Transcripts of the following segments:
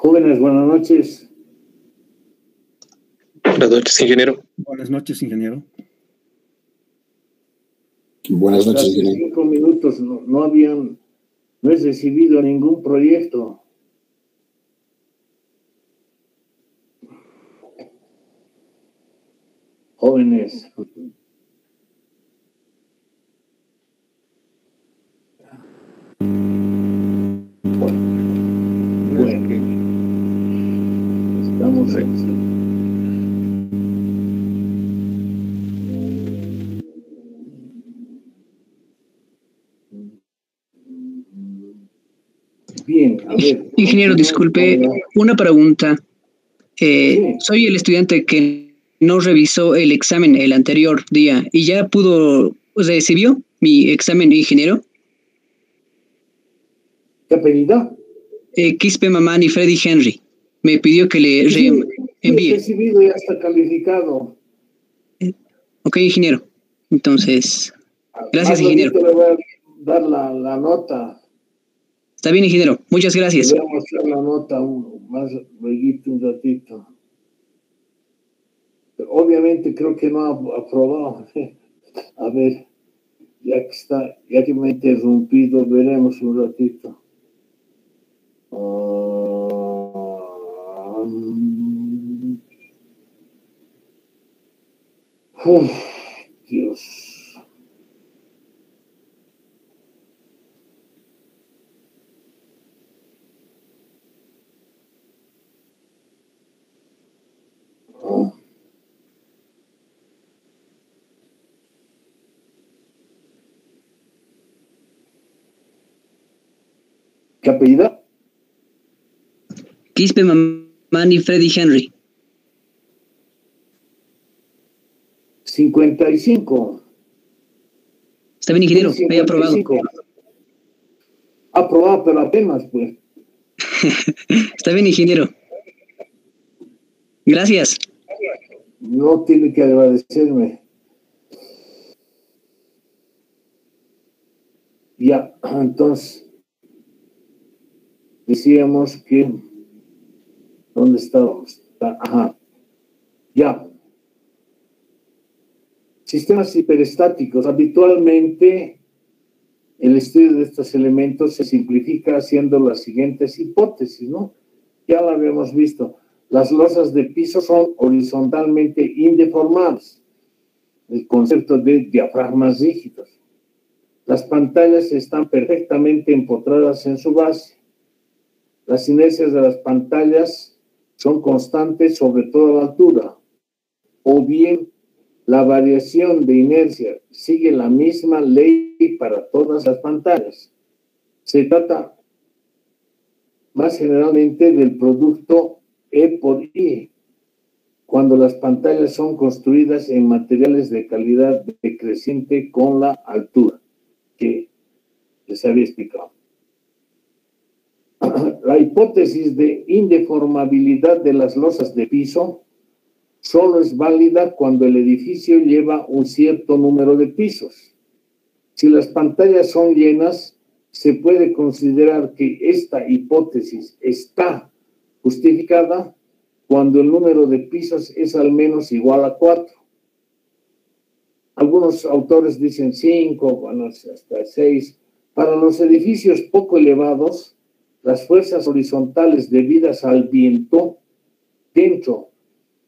Jóvenes, buenas noches. Buenas noches, ingeniero. Buenas noches, ingeniero. Buenas noches, Hace ingeniero. 5 minutos no he recibido ningún proyecto. Jóvenes. Bueno, estamos aquí. Bien, a ver. Ingeniero, disculpe, una pregunta. Sí. Soy el estudiante que no revisó el examen el anterior día y ya recibió mi examen de ingeniero. ¿Qué apellido? Quispe Mamani Freddy Henry. Me pidió que le envíe. Recibido, ya está calificado. Ok, ingeniero. Entonces, gracias, ingeniero. Le voy a dar la nota. Está bien, ingeniero. Muchas gracias. Le voy a mostrar la nota más luego, un ratito. Obviamente creo que no ha aprobado. A ver, ya que me he interrumpido, veremos un ratito. Dios. ¿Qué apellido? Quispe Mamani Freddy Henry. 55. Está bien, ingeniero. He aprobado. Aprobado, pero apenas, pues. Está bien, ingeniero. Gracias. No tiene que agradecerme. Ya, entonces, decíamos que, ¿dónde estábamos? Ajá, ya. Sistemas hiperestáticos. Habitualmente, el estudio de estos elementos se simplifica haciendo las siguientes hipótesis, ¿no? Ya lo habíamos visto. Las losas de piso son horizontalmente indeformables. El concepto de diafragmas rígidos. Las pantallas están perfectamente empotradas en su base. Las inercias de las pantallas son constantes sobre toda la altura. O bien, la variación de inercia sigue la misma ley para todas las pantallas. Se trata más generalmente del producto E por I, cuando las pantallas son construidas en materiales de calidad decreciente con la altura, que les había explicado. La hipótesis de indeformabilidad de las losas de piso solo es válida cuando el edificio lleva un cierto número de pisos. Si las pantallas son llenas, se puede considerar que esta hipótesis está justificada cuando el número de pisos es al menos igual a 4. Algunos autores dicen 5, bueno, hasta 6. Para los edificios poco elevados, las fuerzas horizontales debidas al viento dentro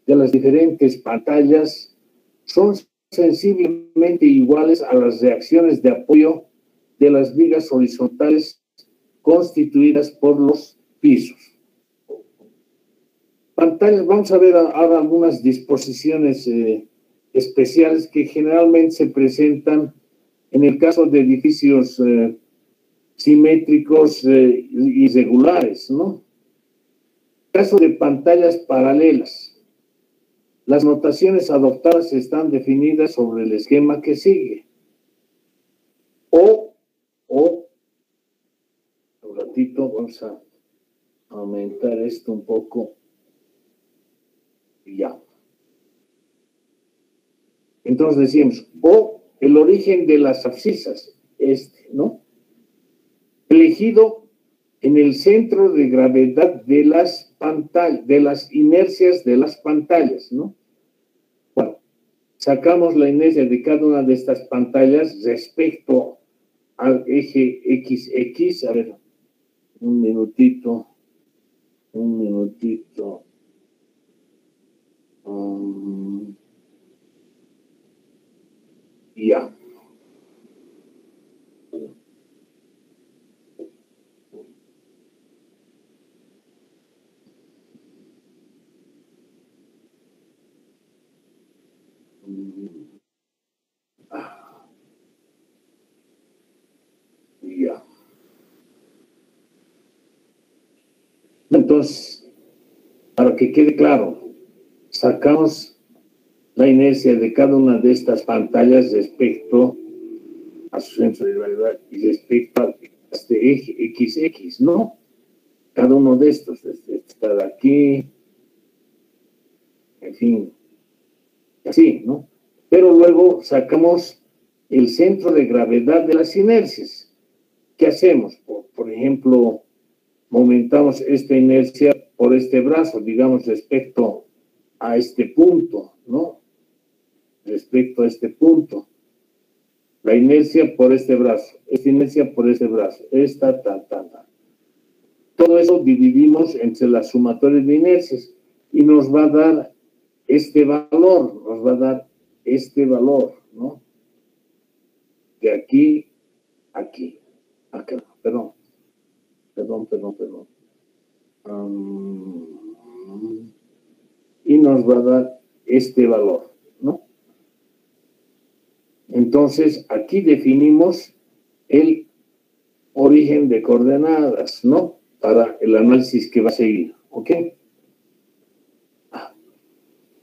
de las diferentes pantallas son sensiblemente iguales a las reacciones de apoyo de las vigas horizontales constituidas por los pisos. Pantallas, vamos a ver ahora algunas disposiciones especiales que generalmente se presentan en el caso de edificios simétricos irregulares, ¿no? Caso de pantallas paralelas. Las notaciones adoptadas están definidas sobre el esquema que sigue. Un ratito, vamos a aumentar esto un poco. Y ya. Entonces decimos, el origen de las abscisas, ¿no? Elegido en el centro de gravedad de las pantallas, de las inercias de las pantallas, ¿no? Bueno, sacamos la inercia de cada una de estas pantallas respecto al eje XX. A ver, un minutito. Ya. Ya. Entonces, para que quede claro, sacamos la inercia de cada una de estas pantallas respecto a su centro de gravedad y respecto a este eje XX, ¿no? Cada uno de estos, está de aquí, en fin, así, ¿no? Pero luego sacamos el centro de gravedad de las inercias. ¿Qué hacemos? Por ejemplo, momentamos esta inercia por este brazo, digamos, respecto a este punto, ¿no? Respecto a este punto. La inercia por este brazo, esta inercia por este brazo, esta, Todo eso dividimos entre las sumatorias de inercias y nos va a dar este valor, ¿no? De aquí a aquí. Acá, perdón. Y nos va a dar este valor, ¿no? Entonces, aquí definimos el origen de coordenadas, ¿no? Para el análisis que va a seguir, ¿ok?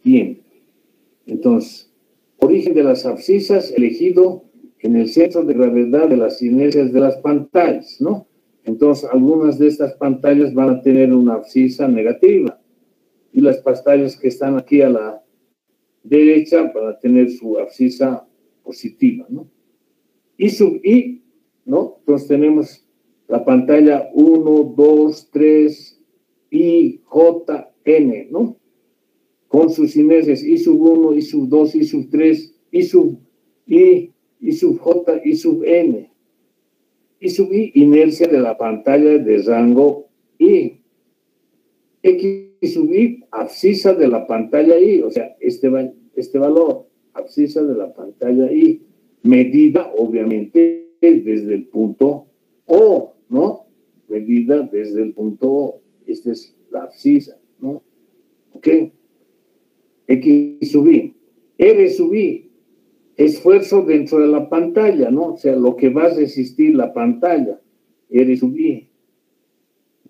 Bien. Entonces, origen de las abscisas elegido en el centro de gravedad de las inercias de las pantallas, ¿no? Entonces, algunas de estas pantallas van a tener una abscisa negativa y las pantallas que están aquí a la derecha van a tener su abscisa positiva, ¿no? Y sub I, ¿no? Entonces tenemos la pantalla 1, 2, 3, I, J, N, ¿no? Con sus inercias I sub 1, I sub 2, I sub 3, I sub I, I sub J, I sub N. I sub I, inercia de la pantalla de rango I. X sub I, abscisa de la pantalla I, o sea, este valor, abscisa de la pantalla I, medida, obviamente, desde el punto O, ¿no? Medida desde el punto O. Esta es la abscisa, ¿no? ¿Ok? X sub I. R sub I, esfuerzo dentro de la pantalla, ¿no? O sea, lo que va a resistir la pantalla. R sub I.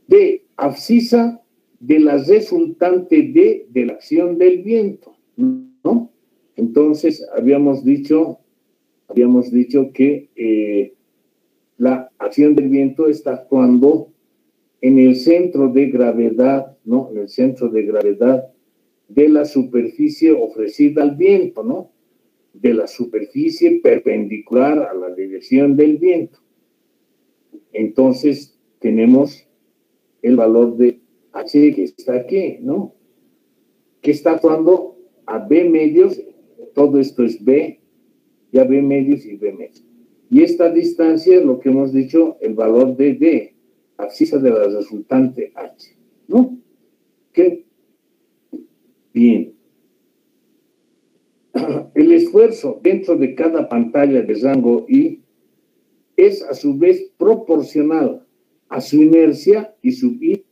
D, abscisa de la resultante de la acción del viento, ¿no? Entonces, habíamos dicho que la acción del viento está actuando en el centro de gravedad, ¿no? En el centro de gravedad de la superficie ofrecida al viento, ¿no? De la superficie perpendicular a la dirección del viento. Entonces, tenemos el valor de H que está aquí, ¿no? Que está actuando a B medios, todo esto es B, ya B medios y B medios. Y esta distancia es lo que hemos dicho, el valor de D, abscisa de la resultante H, ¿no? ¿Qué? Bien. El esfuerzo dentro de cada pantalla de rango I es a su vez proporcional a su inercia y su I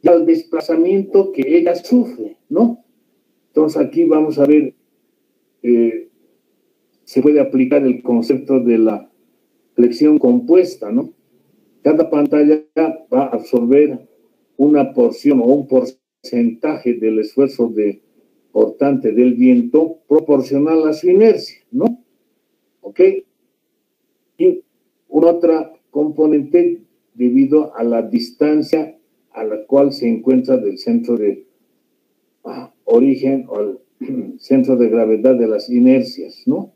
y al desplazamiento que ella sufre, ¿no? Entonces aquí vamos a ver, se puede aplicar el concepto de la flexión compuesta, ¿no? Cada pantalla va a absorber una porción o un porcentaje del esfuerzo portante del viento proporcional a su inercia, ¿no? ¿Ok? Y una otra componente debido a la distancia a la cual se encuentra del centro de origen o el centro de gravedad de las inercias, ¿no?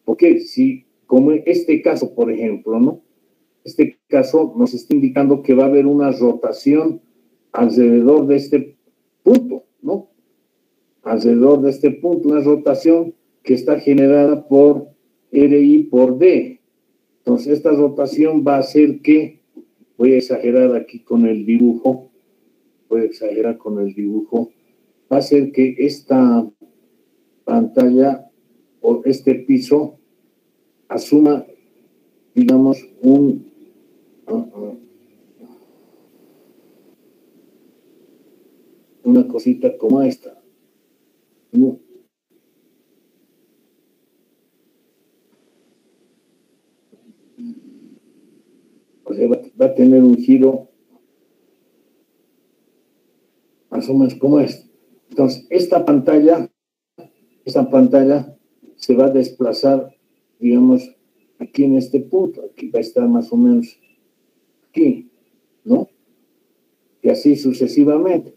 Porque si, como en este caso, por ejemplo, ¿no? este caso nos está indicando que va a haber una rotación alrededor de este punto, ¿no? Alrededor de este punto, una rotación que está generada por RI por D. Entonces, esta rotación va a hacer que, voy a exagerar aquí con el dibujo, va a hacer que esta pantalla o este piso asuma, digamos, una cosita como esta, ¿no? O sea, va a tener un giro más o menos como este. Entonces, esta pantalla se va a desplazar, digamos, aquí en este punto. Aquí va a estar más o menos aquí, ¿no? Y así sucesivamente.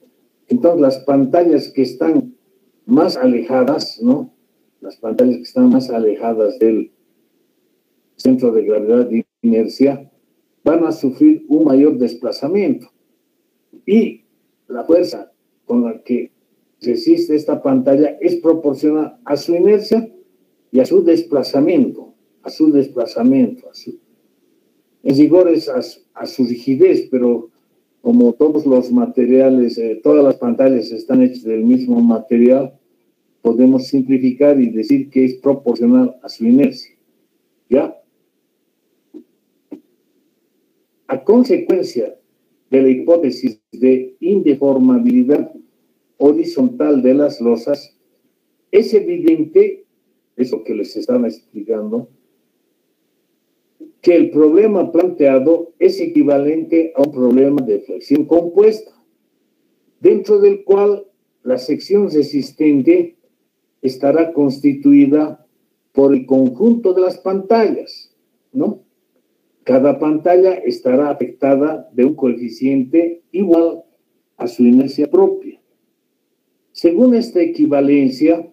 Entonces, las pantallas que están más alejadas, ¿no? Las pantallas que están más alejadas del centro de gravedad de inercia van a sufrir un mayor desplazamiento. Y la fuerza con la que resiste esta pantalla es proporcional a su inercia y a su desplazamiento, en rigor es a su rigidez, pero como todos los materiales, todas las pantallas están hechas del mismo material, podemos simplificar y decir que es proporcional a su inercia, ¿ya? A consecuencia de la hipótesis de indeformabilidad horizontal de las losas, es evidente, eso que les estaba explicando, que el problema planteado es equivalente a un problema de flexión compuesta, dentro del cual la sección resistente estará constituida por el conjunto de las pantallas, ¿no? Cada pantalla estará afectada de un coeficiente igual a su inercia propia. Según esta equivalencia,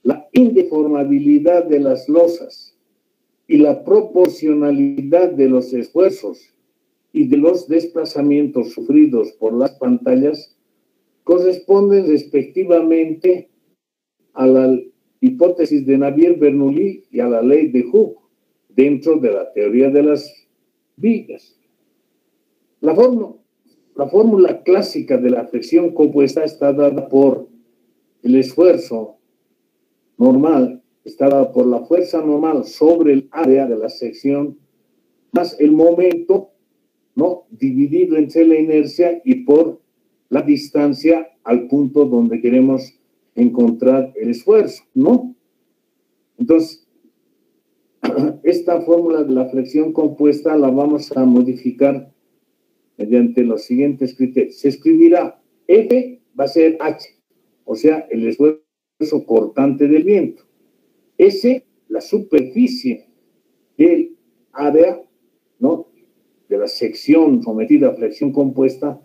la indeformabilidad de las losas y la proporcionalidad de los esfuerzos y de los desplazamientos sufridos por las pantallas corresponden respectivamente a la hipótesis de Navier-Bernoulli y a la ley de Hooke dentro de la teoría de las vigas. La fórmula clásica de la flexión compuesta está dada por el esfuerzo normal, está dada por la fuerza normal sobre el área de la sección más el momento, ¿no? Dividido entre la inercia y por la distancia al punto donde queremos encontrar el esfuerzo, ¿no? Entonces, esta fórmula de la flexión compuesta la vamos a modificar mediante los siguientes criterios. Se escribirá F va a ser H, o sea, el esfuerzo cortante del viento. S, la superficie del área, ¿no? De la sección sometida a flexión compuesta,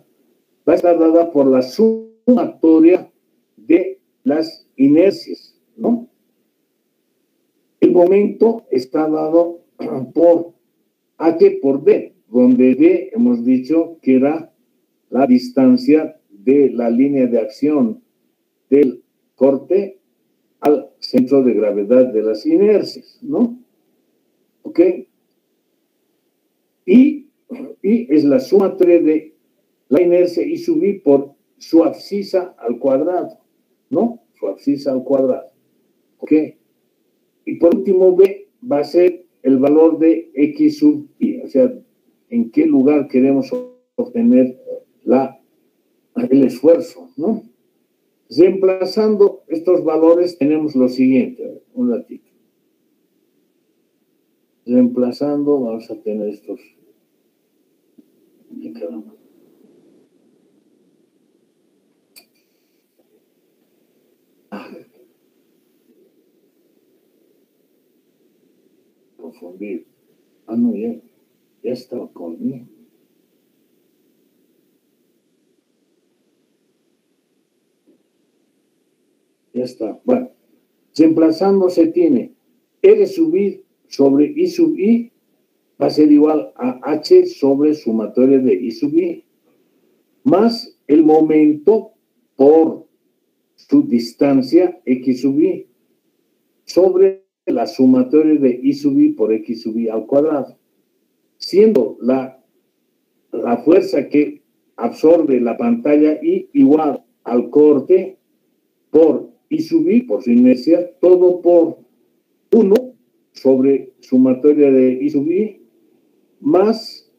va a estar dada por la sumatoria de las inercias, ¿no? El momento está dado por H por D, donde D hemos dicho que era la distancia de la línea de acción del corte al centro de gravedad de las inercias, ¿no? ¿Ok? Y es la sumatoria de la inercia y su V por su abscisa al cuadrado, ¿no? Su abscisa al cuadrado, ¿ok? Y por último, B va a ser el valor de X sub I, o sea, en qué lugar queremos obtener el esfuerzo, ¿no? Reemplazando estos valores tenemos lo siguiente, un ratito. Reemplazando, vamos a tener estos. Confundir. Ah, no, ya estaba conmigo. Ya está. Bueno, reemplazando se tiene R sub I sobre I sub I va a ser igual a H sobre sumatoria de I sub I, más el momento por su distancia X sub I, sobre la sumatoria de I sub I por X sub I al cuadrado, siendo la fuerza que absorbe la pantalla I igual al corte por I sub I, por su inercia, todo por 1 sobre sumatoria de I sub I, más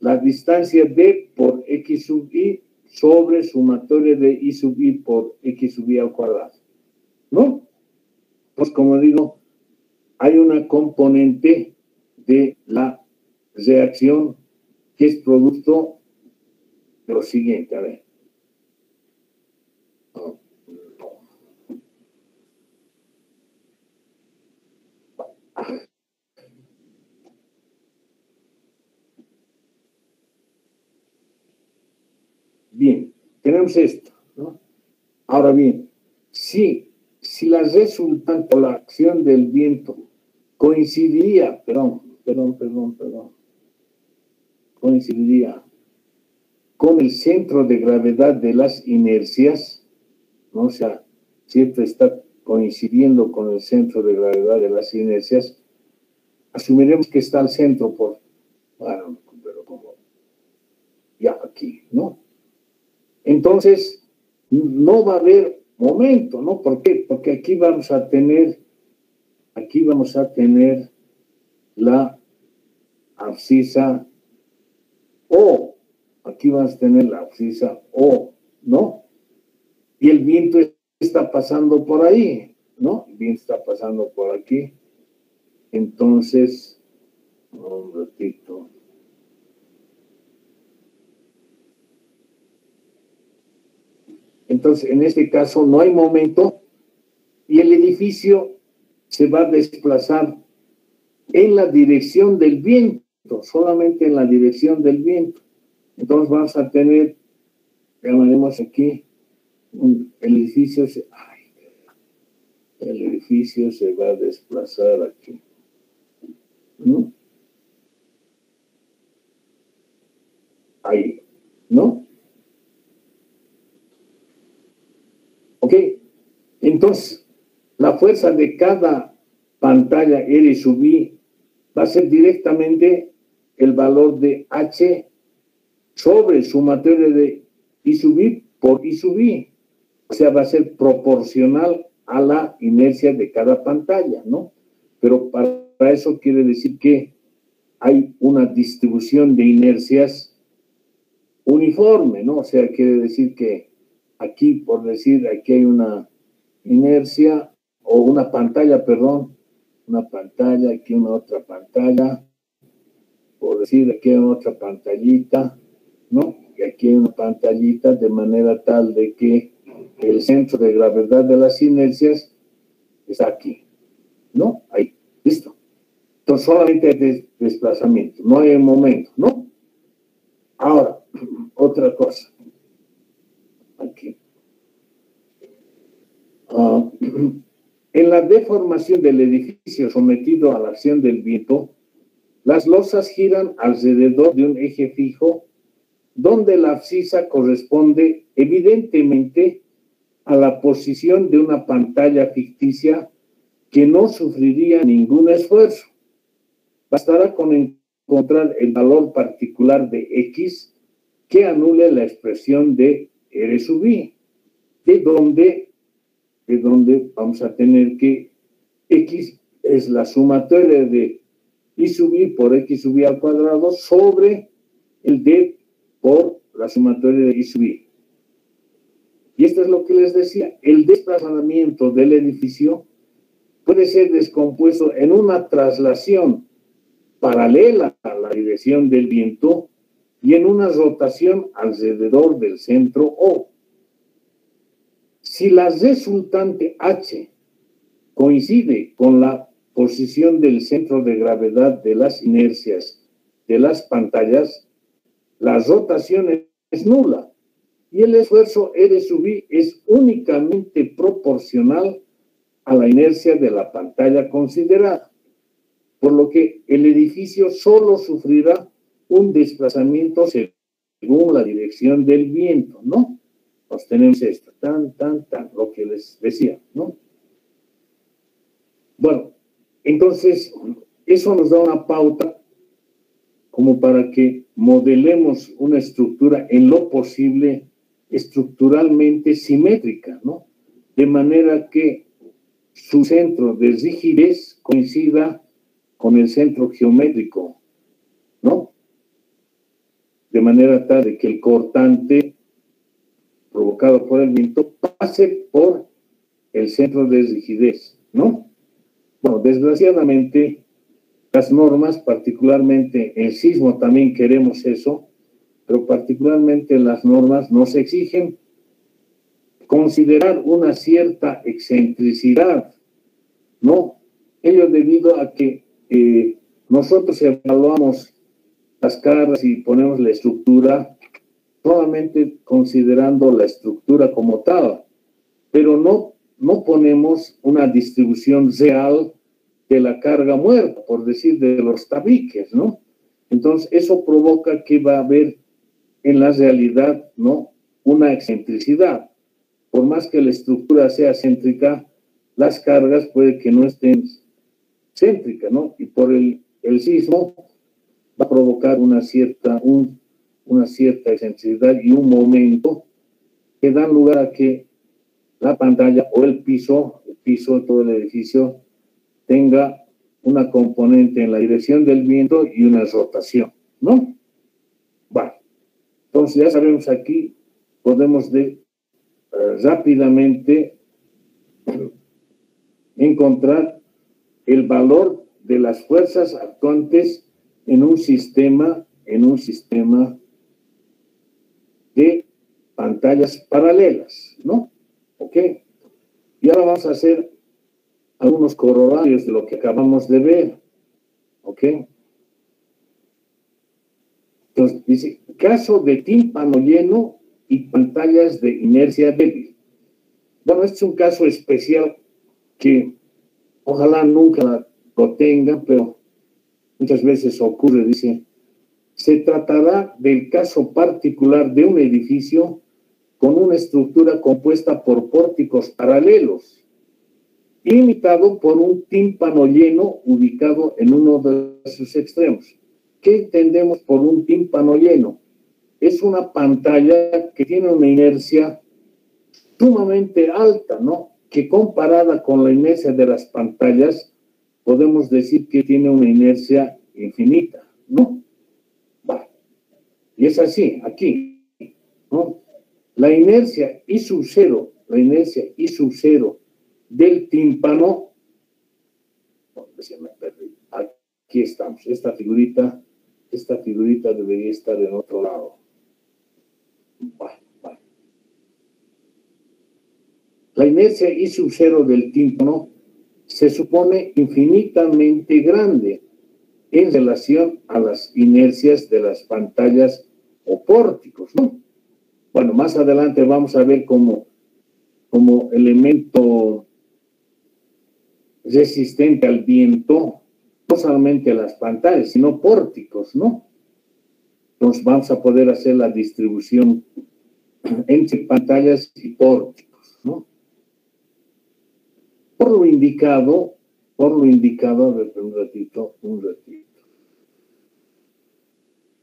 la distancia D por X sub I sobre sumatoria de I sub I por X sub I al cuadrado, ¿no? Pues como digo, hay una componente de la reacción que es producto de lo siguiente, a ver. Bien, tenemos esto, ¿no? Ahora bien, si la resultante o la acción del viento coincidiría, coincidiría con el centro de gravedad de las inercias, ¿no? O sea, si esto está coincidiendo con el centro de gravedad de las inercias, asumiremos que está al centro por, bueno, pero como ya aquí, ¿no? Entonces, no va a haber momento, ¿no? ¿Por qué? Porque aquí vamos a tener la abscisa O, aquí vamos a tener la abscisa O, ¿no? Y el viento está pasando por ahí, ¿no? El viento está pasando por aquí. Entonces, un ratito. Entonces, en este caso no hay momento y el edificio se va a desplazar en la dirección del viento, solamente en la dirección del viento. Entonces vamos a tener, llamaremos aquí, el edificio se va a desplazar aquí, ¿no? Ahí, ¿no? ¿Ok? Entonces, la fuerza de cada pantalla R sub I va a ser directamente el valor de H sobre sumatoria de I sub I por I sub I. O sea, va a ser proporcional a la inercia de cada pantalla, ¿no? Pero para eso quiere decir que hay una distribución de inercias uniforme, ¿no? O sea, quiere decir que aquí, por decir, aquí hay una inercia o una pantalla, perdón, una pantalla, aquí una otra pantalla, por decir, aquí hay otra pantallita, ¿no? Y aquí hay una pantallita de manera tal de que el centro de gravedad de las inercias está aquí, ¿no? Ahí, listo. Entonces solamente hay desplazamiento, no hay momento, ¿no? Ahora, otra cosa. Aquí. En la deformación del edificio sometido a la acción del viento, las losas giran alrededor de un eje fijo, donde la abscisa corresponde evidentemente a la posición de una pantalla ficticia que no sufriría ningún esfuerzo. Bastará con encontrar el valor particular de X que anule la expresión de R sub I, de donde vamos a tener que X es la sumatoria de I sub I por X sub I al cuadrado sobre el D por la sumatoria de I sub I. Y esto es lo que les decía, el desplazamiento del edificio puede ser descompuesto en una traslación paralela a la dirección del viento y en una rotación alrededor del centro O. Si la resultante H coincide con la posición del centro de gravedad de las inercias de las pantallas, la rotación es nula y el esfuerzo R sub I es únicamente proporcional a la inercia de la pantalla considerada. por lo que el edificio solo sufrirá un desplazamiento según la dirección del viento, ¿no? Pues tenemos esto, lo que les decía, ¿no? Bueno, entonces, eso nos da una pauta como para que modelemos una estructura en lo posible estructuralmente simétrica, ¿no? De manera que su centro de rigidez coincida con el centro geométrico, ¿no? De manera tal de que el cortante provocado por el viento pase por el centro de rigidez, ¿no? Bueno, desgraciadamente, las normas, particularmente en sismo también queremos eso, pero particularmente las normas nos exigen considerar una cierta excentricidad, ¿no? Ello debido a que nosotros evaluamos las cargas y ponemos la estructura solamente considerando la estructura como tal, pero no ponemos una distribución real de la carga muerta, por decir, de los tabiques, ¿no? Entonces, eso provoca que va a haber en la realidad, ¿no?, una excentricidad. Por más que la estructura sea céntrica, las cargas puede que no estén céntricas, ¿no? Y por el sismo va a provocar una cierta excentricidad y un momento que dan lugar a que la pantalla o el piso de todo el edificio tenga una componente en la dirección del viento y una rotación, ¿no? Bueno, entonces ya sabemos aquí, podemos rápidamente encontrar el valor de las fuerzas actuantes en un sistema de pantallas paralelas, ¿no? ¿Ok? Y ahora vamos a hacer algunos corolarios de lo que acabamos de ver, ¿ok? Entonces, dice, caso de tímpano lleno y pantallas de inercia débil. Bueno, este es un caso especial que ojalá nunca lo tengan, pero muchas veces ocurre, dice, se tratará del caso particular de un edificio con una estructura compuesta por pórticos paralelos, limitado por un tímpano lleno ubicado en uno de sus extremos. ¿Qué entendemos por un tímpano lleno? Es una pantalla que tiene una inercia sumamente alta, ¿no? Que comparada con la inercia de las pantallas, podemos decir que tiene una inercia infinita, ¿no? Vale. Y es así, aquí, ¿no? La inercia I sub cero del tímpano, se me perdí. Aquí estamos, esta figurita debería estar en otro lado. Vale. La inercia I sub cero del tímpano se supone infinitamente grande en relación a las inercias de las pantallas o pórticos, ¿no? Bueno, más adelante vamos a ver como elemento resistente al viento, no solamente las pantallas, sino pórticos, ¿no? Entonces vamos a poder hacer la distribución entre pantallas y pórticos, ¿no? Por lo indicado, a ver, un ratito.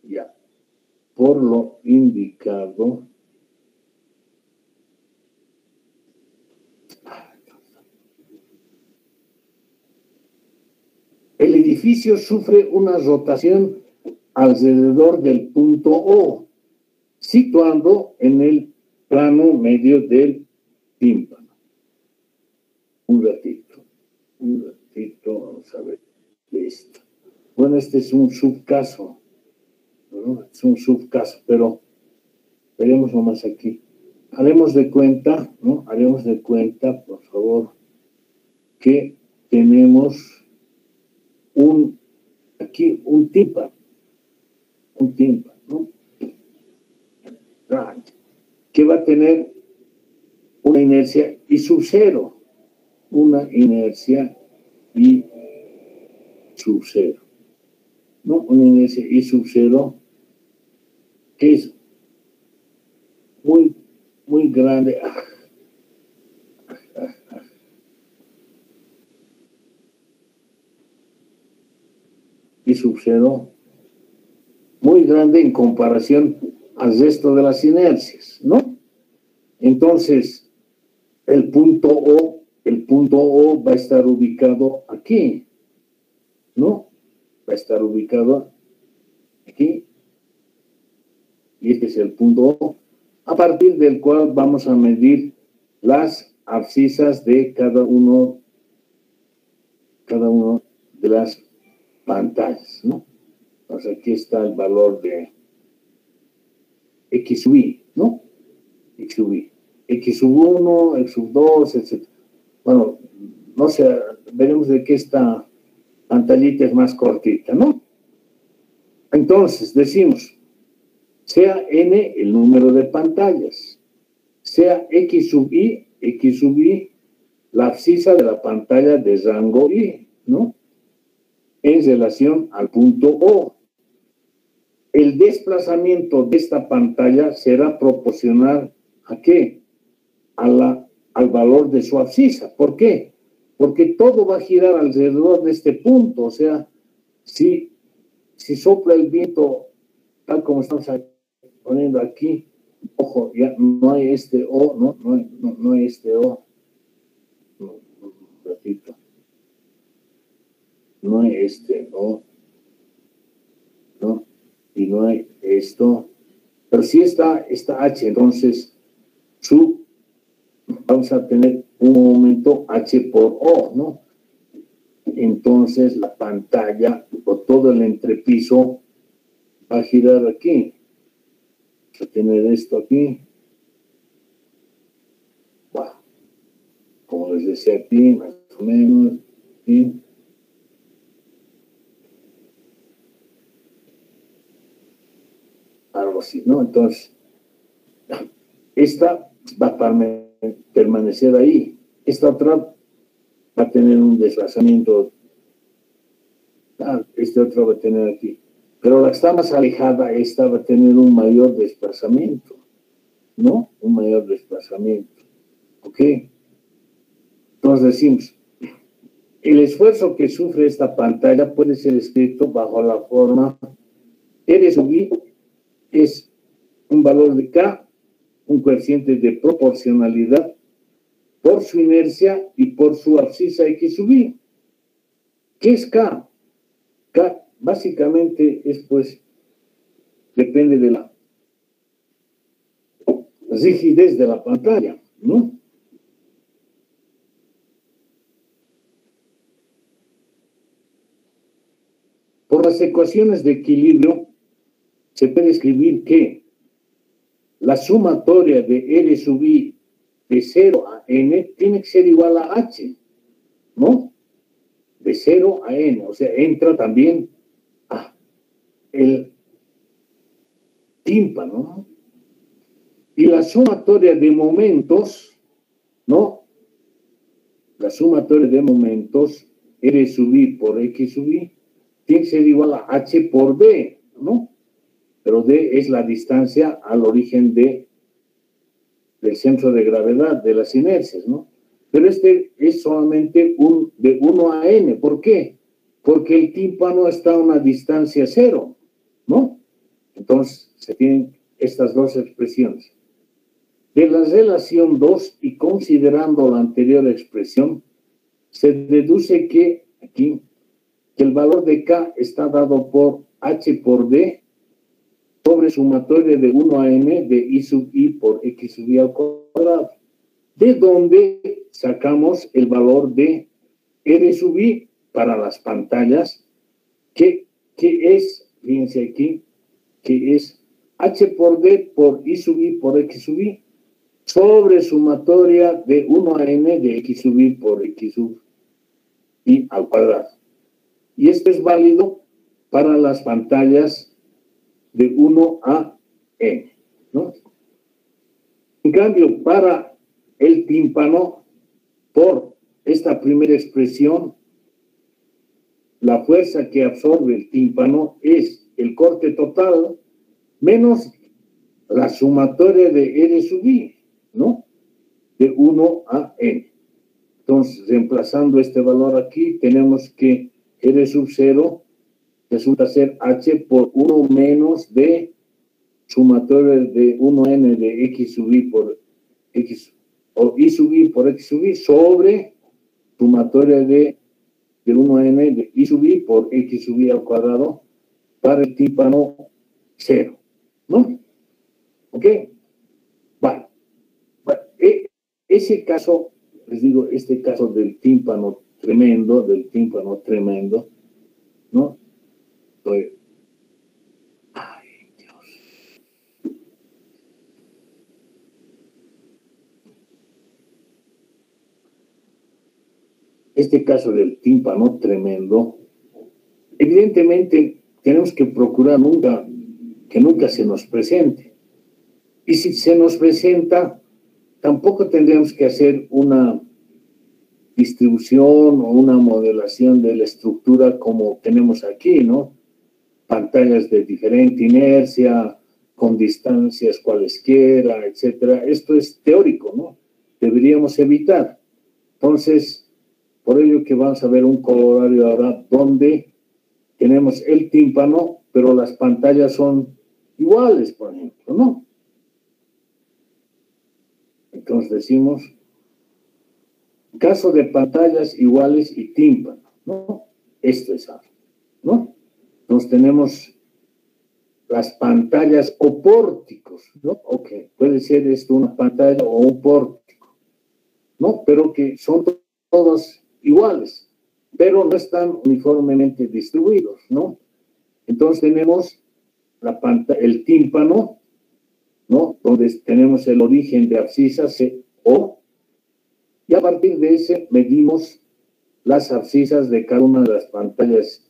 Ya. Por lo indicado, el edificio sufre una rotación alrededor del punto O, situando en el plano medio del tímpano. Un ratito, vamos a ver esto. Bueno, este es un subcaso, ¿no? Es un subcaso, pero veremos nomás aquí. Haremos de cuenta, ¿no? Haremos de cuenta, por favor, que tenemos aquí un tímpano, ¿no? Que va a tener una inercia I sub cero, sub 0, ¿no? Una inercia I sub 0 que es muy, muy grande. I sub 0 muy grande en comparación al resto de las inercias, ¿no? Entonces, el punto O va a estar ubicado aquí, ¿no? Va a estar ubicado aquí. Y este es el punto O, a partir del cual vamos a medir las abscisas de cada uno de las pantallas, ¿no? Entonces aquí está el valor de X sub I, ¿no? X sub I. X sub 1, X sub 2, etc. Bueno, no sé, veremos de qué esta pantallita es más cortita, ¿no? Entonces, decimos, sea N el número de pantallas, sea X sub I, la abscisa de la pantalla de rango I, ¿no? En relación al punto O. El desplazamiento de esta pantalla será proporcional ¿a qué? Al valor de su abscisa. ¿Por qué? Porque todo va a girar alrededor de este punto. O sea, si sopla el viento, tal como estamos poniendo aquí, ojo, ya no hay este O, no hay este O. Un ratito. No hay este O, ¿no? Y no hay esto. Pero si está H, entonces vamos a tener un momento H por O, ¿no? Entonces la pantalla o todo el entrepiso va a girar aquí. Vamos a tener esto aquí. Bueno, como les decía aquí, más o menos. Aquí. Algo así, ¿no? Entonces, esta va a permanecer ahí. Esta otra va a tener un desplazamiento. Este otro va a tener aquí. Pero la que está más alejada, esta va a tener un mayor desplazamiento, ¿no? Un mayor desplazamiento. ¿Ok? Entonces decimos, el esfuerzo que sufre esta pantalla puede ser escrito bajo la forma R sub I es un valor de K, un coeficiente de proporcionalidad por su inercia y por su abscisa X sub I. ¿Qué es K? K básicamente es, pues, depende de la rigidez de la pantalla, ¿no? Por las ecuaciones de equilibrio, se puede escribir que la sumatoria de R sub I de 0 a N tiene que ser igual a H, ¿no? De 0 a N, o sea, entra también el tímpano, ¿no? Y la sumatoria de momentos, ¿no? La sumatoria de momentos, R sub I por X sub I, tiene que ser igual a H por D, ¿no? Pero D es la distancia al origen del centro de gravedad, de las inercias, ¿no? Pero este es solamente de 1 a N. ¿Por qué? Porque el tímpano está a una distancia 0, ¿no? Entonces, se tienen estas dos expresiones. De la relación 2 y considerando la anterior expresión, se deduce que aquí que el valor de K está dado por H por D sobre sumatoria de 1 a N de I sub I por X sub I al cuadrado, de donde sacamos el valor de R sub I para las pantallas, que es, fíjense aquí, que es H por D por I sub I por X sub I sobre sumatoria de 1 a N de X sub I por X sub I al cuadrado. Y esto es válido para las pantallas de 1 a N, ¿no? En cambio, para el tímpano, por esta primera expresión, la fuerza que absorbe el tímpano es el corte total menos la sumatoria de R sub I, ¿no? De 1 a N. Entonces, reemplazando este valor aquí, tenemos que R sub 0 resulta ser H por 1 menos de sumatoria de 1N de X sub I por X, o I sub I por X sub I sobre sumatoria de 1N de I sub I por X sub I al cuadrado para el tímpano 0, ¿no? ¿Ok? Vale. Ese caso, les digo, este caso del tímpano tremendo, ¿no? Ay, Dios. Este caso del tímpano tremendo, evidentemente tenemos que procurar que nunca se nos presente. Y si se nos presenta, tampoco tendríamos que hacer una distribución o una modelación de la estructura como tenemos aquí, ¿no? Pantallas de diferente inercia, con distancias cualesquiera, etcétera. Esto es teórico, ¿no? Deberíamos evitar. Entonces, por ello que vamos a ver un colorario ahora donde tenemos el tímpano, pero las pantallas son iguales, por ejemplo, ¿no? Entonces decimos, caso de pantallas iguales y tímpano, ¿no? Esto es algo, ¿no? Entonces tenemos las pantallas o pórticos, ¿no? Ok, puede ser esto una pantalla o un pórtico, ¿no? Pero que son todos iguales, pero no están uniformemente distribuidos, ¿no? Entonces tenemos el tímpano, ¿no? Donde tenemos el origen de abscisas O, y a partir de ese medimos las abscisas de cada una de las pantallas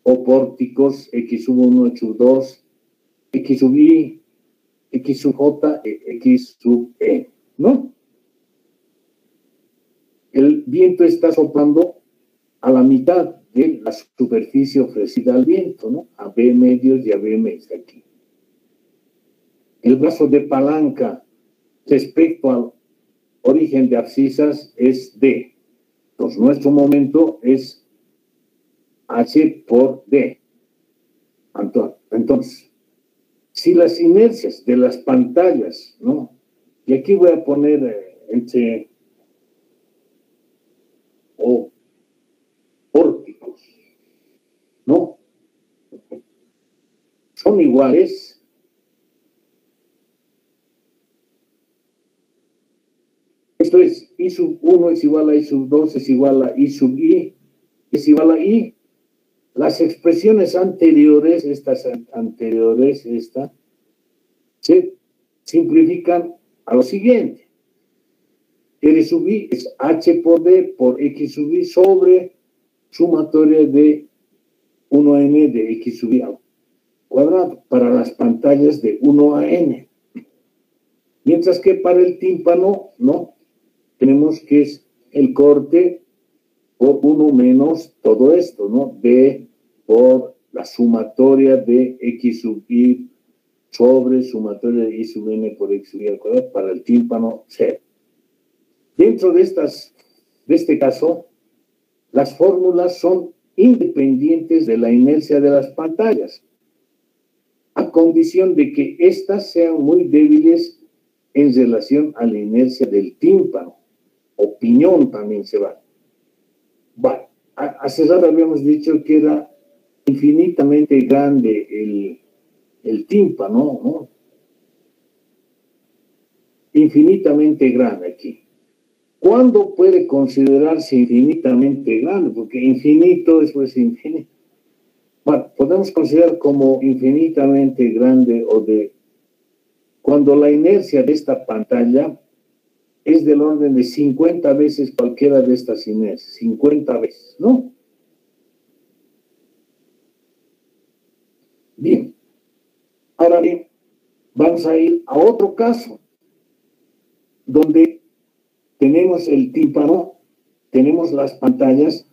o pórticos, X sub 1, X sub 2, X sub I, X sub J, X sub E, ¿no? El viento está soplando a la mitad de la superficie ofrecida al viento, ¿no? A B medios y a B medios aquí. El brazo de palanca respecto al origen de abscisas es D. Entonces, nuestro momento es H por D. Entonces, si las inercias de las pantallas, ¿no? Y aquí voy a poner entre o pórticos, ¿no? Son iguales. Esto es, I sub 1 es igual a I sub 2 es igual a I sub I, es igual a I. Las expresiones anteriores, se simplifican a lo siguiente. R sub I es H por D por X sub I sobre sumatoria de 1N de X sub I al cuadrado para las pantallas de 1 a N. Mientras que para el tímpano, ¿no? Tenemos que es el corte por 1 menos todo esto, ¿no? D por la sumatoria de X sub I sobre sumatoria de I sub N por X sub I al cuadrado para el tímpano 0. Dentro de este caso, las fórmulas son independientes de la inercia de las pantallas, a condición de que éstas sean muy débiles en relación a la inercia del tímpano. Opinión también se va. Vale, hace rato habíamos dicho que era infinitamente grande el tímpano, ¿no? Infinitamente grande aquí. ¿Cuándo puede considerarse infinitamente grande? Porque infinito es pues infinito. Bueno, podemos considerar como infinitamente grande cuando la inercia de esta pantalla es del orden de 50 veces cualquiera de estas inercias, 50 veces, ¿no? Bien, ahora bien, vamos a ir a otro caso, donde tenemos el tímpano, tenemos las pantallas,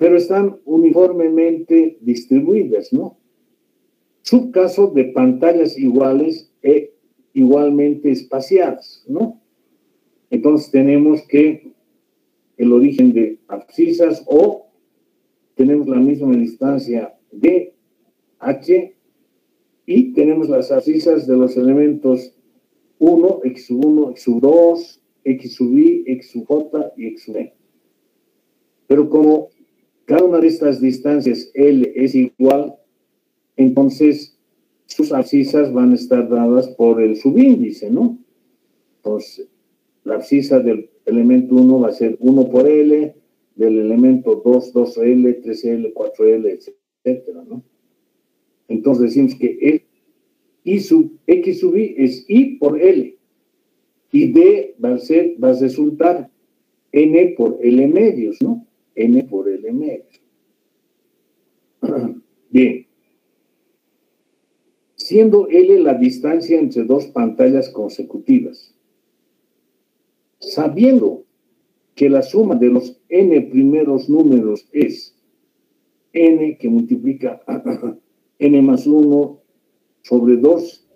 pero están uniformemente distribuidas, ¿no? Subcaso de pantallas iguales e igualmente espaciadas, ¿no? Entonces tenemos que el origen de abscisas o tenemos la misma distancia de H y tenemos las abscisas de los elementos 1, X sub 1, X sub 2, X sub Y, X sub J y X sub E. Pero como cada una de estas distancias L es igual, entonces sus abscisas van a estar dadas por el subíndice, ¿no? Entonces, la abscisa del elemento 1 va a ser 1 por L, del elemento 2, 2L, 3L, 4L, etcétera, ¿no? Entonces decimos que X sub Y es I por L, y D va a resultar N por L medios, ¿no? N por L medios. Bien. Siendo L la distancia entre dos pantallas consecutivas, sabiendo que la suma de los n primeros números es n que multiplica n más 1 sobre 2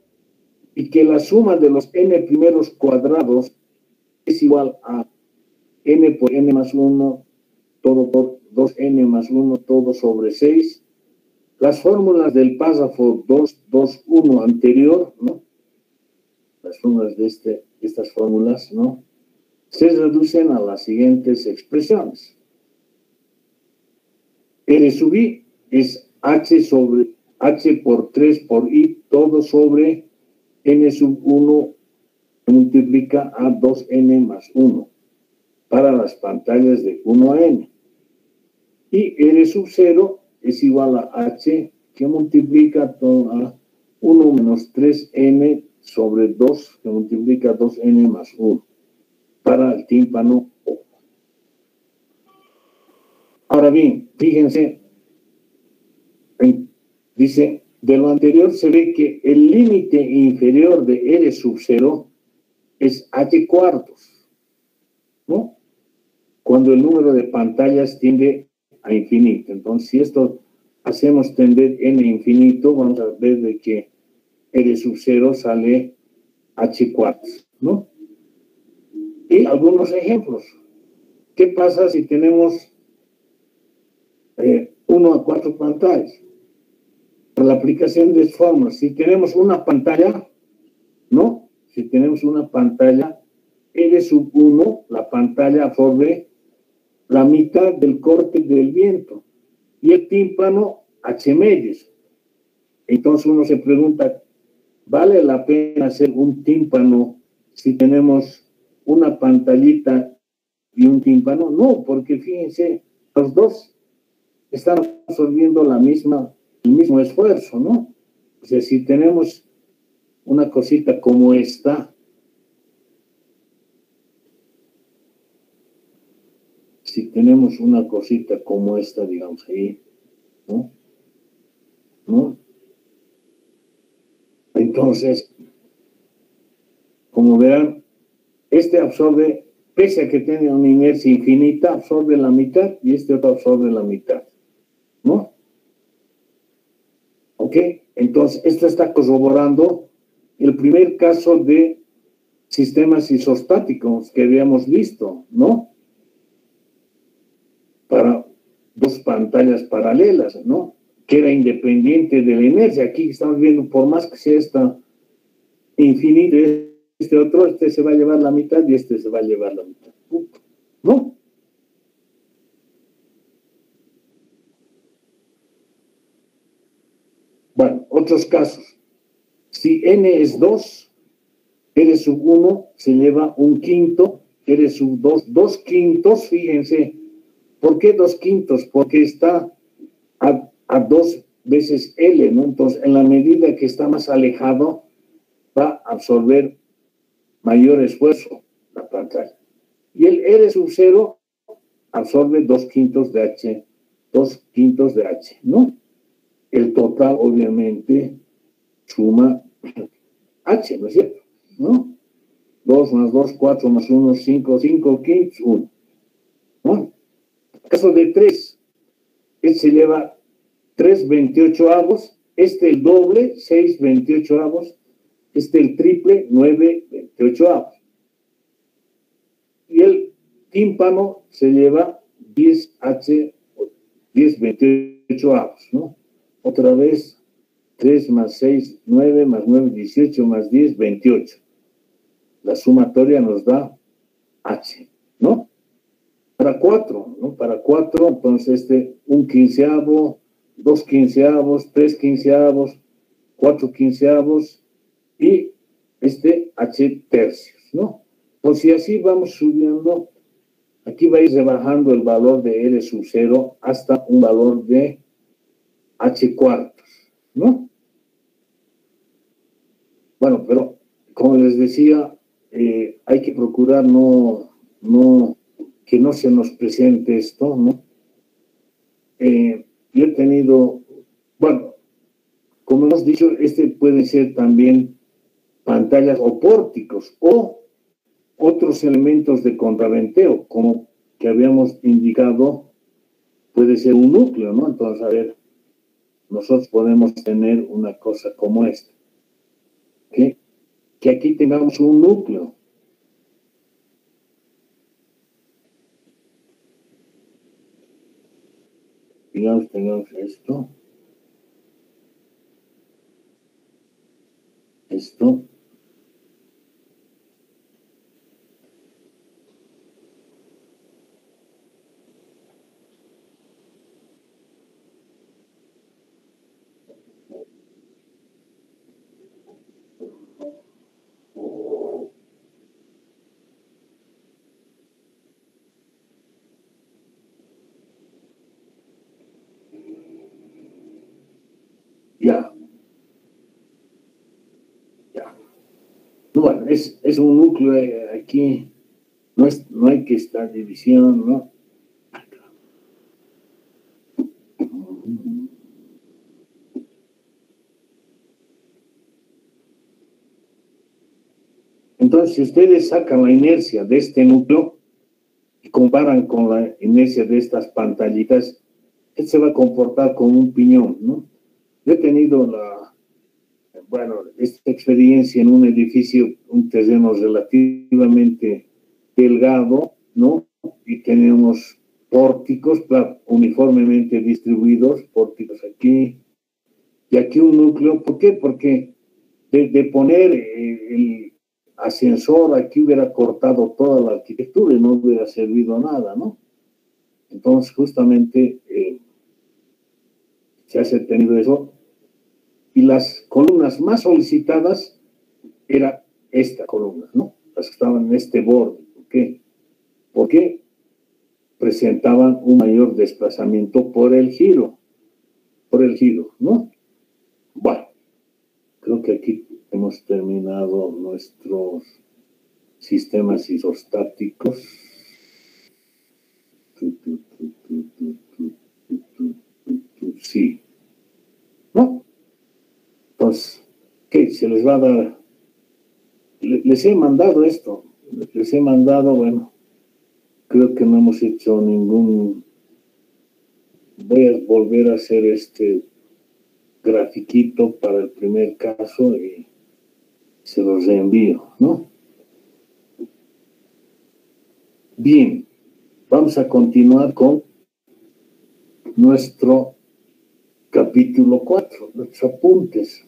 y que la suma de los n primeros cuadrados es igual a n por n más 1 todo por 2n más 1 todo sobre 6. Las fórmulas del párrafo 2.2.1 anterior, ¿no? Las fórmulas de estas fórmulas, ¿no? Se reducen a las siguientes expresiones. R sub I es H por 3 por I, todo sobre N sub 1 que multiplica a 2N más 1 para las pantallas de 1 a N. Y R sub 0 es igual a H que multiplica todo a 1 menos 3N sobre 2 que multiplica 2N más 1 para el tímpano O. Ahora bien, fíjense, dice, de lo anterior se ve que el límite inferior de R sub 0 es H cuartos, ¿no? Cuando el número de pantallas tiende a infinito. Entonces, si esto hacemos tender n infinito, vamos a ver de que R sub 0 sale H cuartos, ¿no? Y algunos ejemplos. ¿Qué pasa si tenemos 1 a 4 pantallas? Por la aplicación de fórmulas, si tenemos una pantalla, ¿no? Si tenemos una pantalla, R sub 1, la pantalla absorbe la mitad del corte del viento y el tímpano H medios. Entonces uno se pregunta, ¿vale la pena hacer un tímpano si tenemos una pantallita y un tímpano? No, porque fíjense, los dos están absorbiendo el mismo esfuerzo, ¿no? O sea, si tenemos una cosita como esta, digamos ahí, ¿no? Entonces, como verán, este absorbe, pese a que tiene una inercia infinita, absorbe la mitad y este otro absorbe la mitad, ¿no? ¿Ok? Entonces, esto está corroborando el primer caso de sistemas isostáticos que habíamos visto, ¿no? Para dos pantallas paralelas, ¿no? Que era independiente de la inercia. Aquí estamos viendo, por más que sea esta infinita, este otro, este se va a llevar la mitad y este se va a llevar la mitad, ¿no? Bueno, otros casos. Si n es 2, R sub 1 se lleva un quinto, R sub 2, 2 quintos, fíjense. ¿Por qué 2 quintos? Porque está a 2 veces L, ¿no? Entonces, en la medida que está más alejado, va a absorber mayor esfuerzo la pantalla. Y el R sub 0 absorbe 2 quintos de H, 2 quintos de H, ¿no? El total, obviamente, suma H, ¿no es cierto? ¿No? 2 más 2, 4 más 1, 5, 5 quintos, 1. ¿No? Caso de 3. este se lleva 3/28, este el doble, 6/28, este el triple, 9/28. Y el tímpano se lleva 10H, 10/28, ¿no? Otra vez, 3 más 6, 9, más 9, 18, más 10, 28. La sumatoria nos da H, ¿no? Para 4, ¿no? Para 4, entonces un quinceavo, 2 quinceavos, 3 quinceavos, 4 quinceavos y H tercios, ¿no? Pues si así vamos subiendo, aquí va a ir rebajando el valor de L sub 0 hasta un valor de H cuartos, ¿no? Bueno, pero como les decía, hay que procurar que no se nos presente esto, ¿no? Yo he tenido, bueno, como hemos dicho, pueden ser también pantallas o pórticos o otros elementos de contraventeo, como que habíamos indicado, puede ser un núcleo, ¿no? Entonces, a ver, nosotros podemos tener una cosa como esta, ¿okay? Que aquí tengamos un núcleo. Digamos, tengamos esto. Ya. Bueno, es un núcleo aquí, no hay que estar división, ¿no? Entonces, si ustedes sacan la inercia de este núcleo y comparan con la inercia de estas pantallitas, se va a comportar como un piñón, ¿no? Yo he tenido esta experiencia en un edificio, un terreno relativamente delgado, ¿no? Y tenemos pórticos, claro, uniformemente distribuidos, pórticos aquí, y aquí un núcleo. ¿Por qué? Porque de poner el ascensor aquí hubiera cortado toda la arquitectura y no hubiera servido nada, ¿no? Entonces, justamente se ha tenido eso. Y las columnas más solicitadas era esta columna, ¿no? Las que estaban en este borde. ¿Por qué? Porque presentaban un mayor desplazamiento por el giro, ¿no? Bueno, creo que aquí hemos terminado nuestros sistemas isostáticos. Sí. ¿No? Entonces, ¿qué? Se les va a dar. Les he mandado esto. Les he mandado, bueno, creo que no hemos hecho ningún. Voy a volver a hacer este grafiquito para el primer caso y se los reenvío, ¿no? Bien, vamos a continuar con nuestro capítulo 4, nuestros apuntes.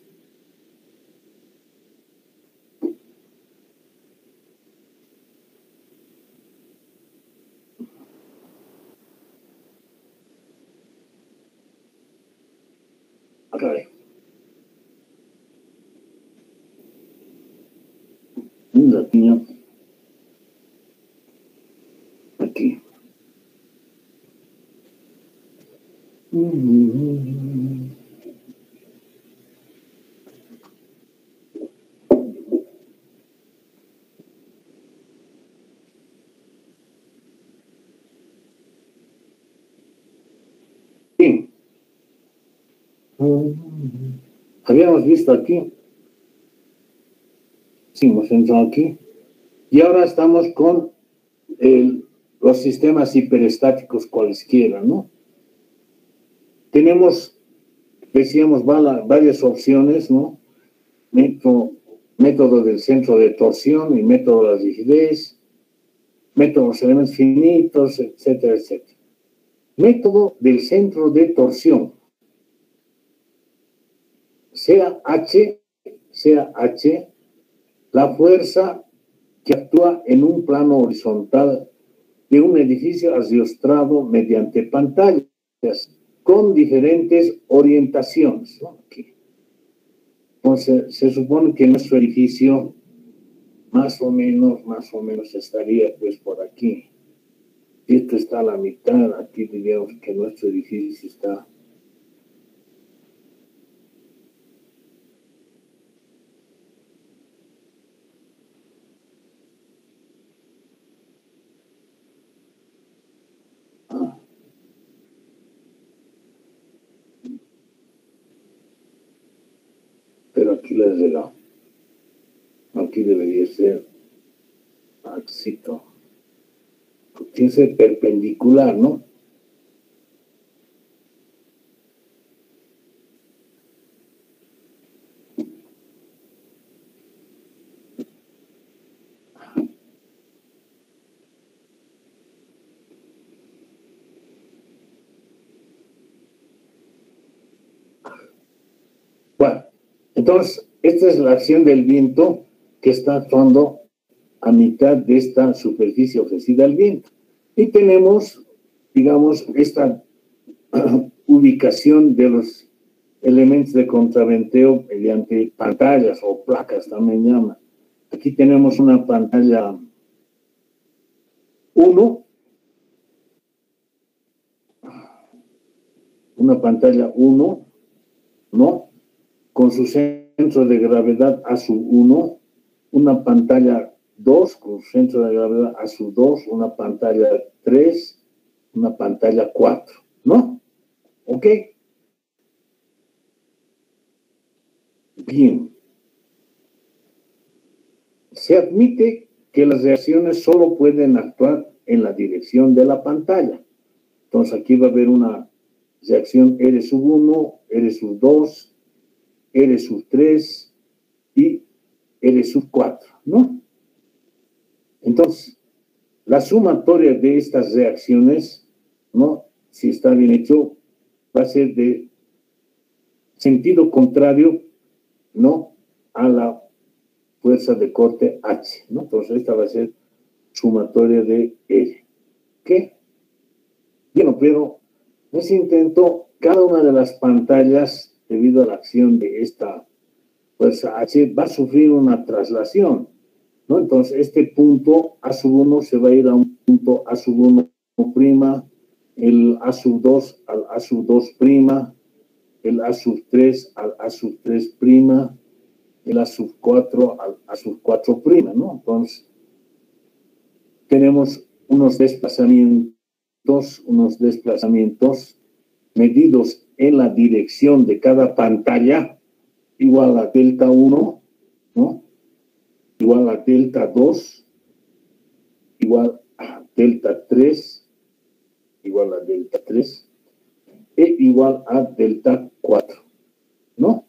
Acá. Un ratito. Aquí. Bien. Habíamos visto aquí. Sí, hemos entrado aquí. Y ahora estamos con los sistemas hiperestáticos cualesquiera, ¿no? Tenemos, decíamos, varias opciones, ¿no? Método del centro de torsión y método de la rigidez, método de los elementos finitos, etcétera, etcétera. Método del centro de torsión. Sea H, la fuerza que actúa en un plano horizontal de un edificio adiestrado mediante pantallas con diferentes orientaciones, ¿no? Aquí. Entonces, se supone que nuestro edificio más o menos estaría pues por aquí. Si esto está a la mitad, aquí diríamos que nuestro edificio está pero aquí les llegado. Aquí debería ser axito. Tiene que ser perpendicular, ¿no? Bueno, entonces, esta es la acción del viento que está actuando a mitad de esta superficie ofrecida al viento. Y tenemos, digamos, esta ubicación de los elementos de contraventeo mediante pantallas o placas, también llaman. Aquí tenemos una pantalla 1, ¿no? Con su centro de gravedad a su 1, una pantalla 2 con su centro de gravedad a su 2, una pantalla 3, una pantalla 4, ¿no? ¿Ok? Bien. Se admite que las reacciones solo pueden actuar en la dirección de la pantalla. Entonces aquí va a haber una reacción R1, R2, R3 y R4, ¿no? Entonces, la sumatoria de estas reacciones, ¿no? Si está bien hecho, va a ser de sentido contrario, ¿no? A la fuerza de corte H, ¿no? Entonces, esta va a ser sumatoria de L. ¿Qué? Bueno, pero en ese intento, cada una de las pantallas, debido a la acción de esta fuerza H, va a sufrir una traslación, ¿no? Entonces, este punto A1 se va a ir a un punto A1', el A2 al A2', el A3 al A3', el A4 al A4', ¿no? Entonces, tenemos unos desplazamientos medidos en la dirección de cada pantalla igual a delta 1, ¿no? Igual a delta 2, igual a delta 3, igual a delta 3, e igual a delta 4, ¿no?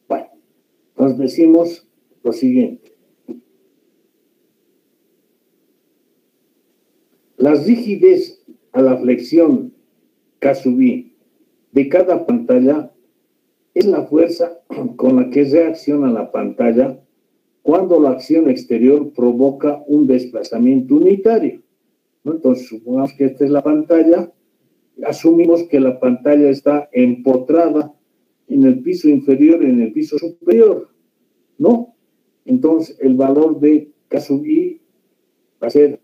Bueno, nos decimos lo siguiente. La rigidez a la flexión K sub I de cada pantalla es la fuerza con la que reacciona la pantalla cuando la acción exterior provoca un desplazamiento unitario, ¿no? Entonces, supongamos que esta es la pantalla, asumimos que la pantalla está empotrada en el piso inferior y en el piso superior, ¿no? Entonces, el valor de K sub I va a ser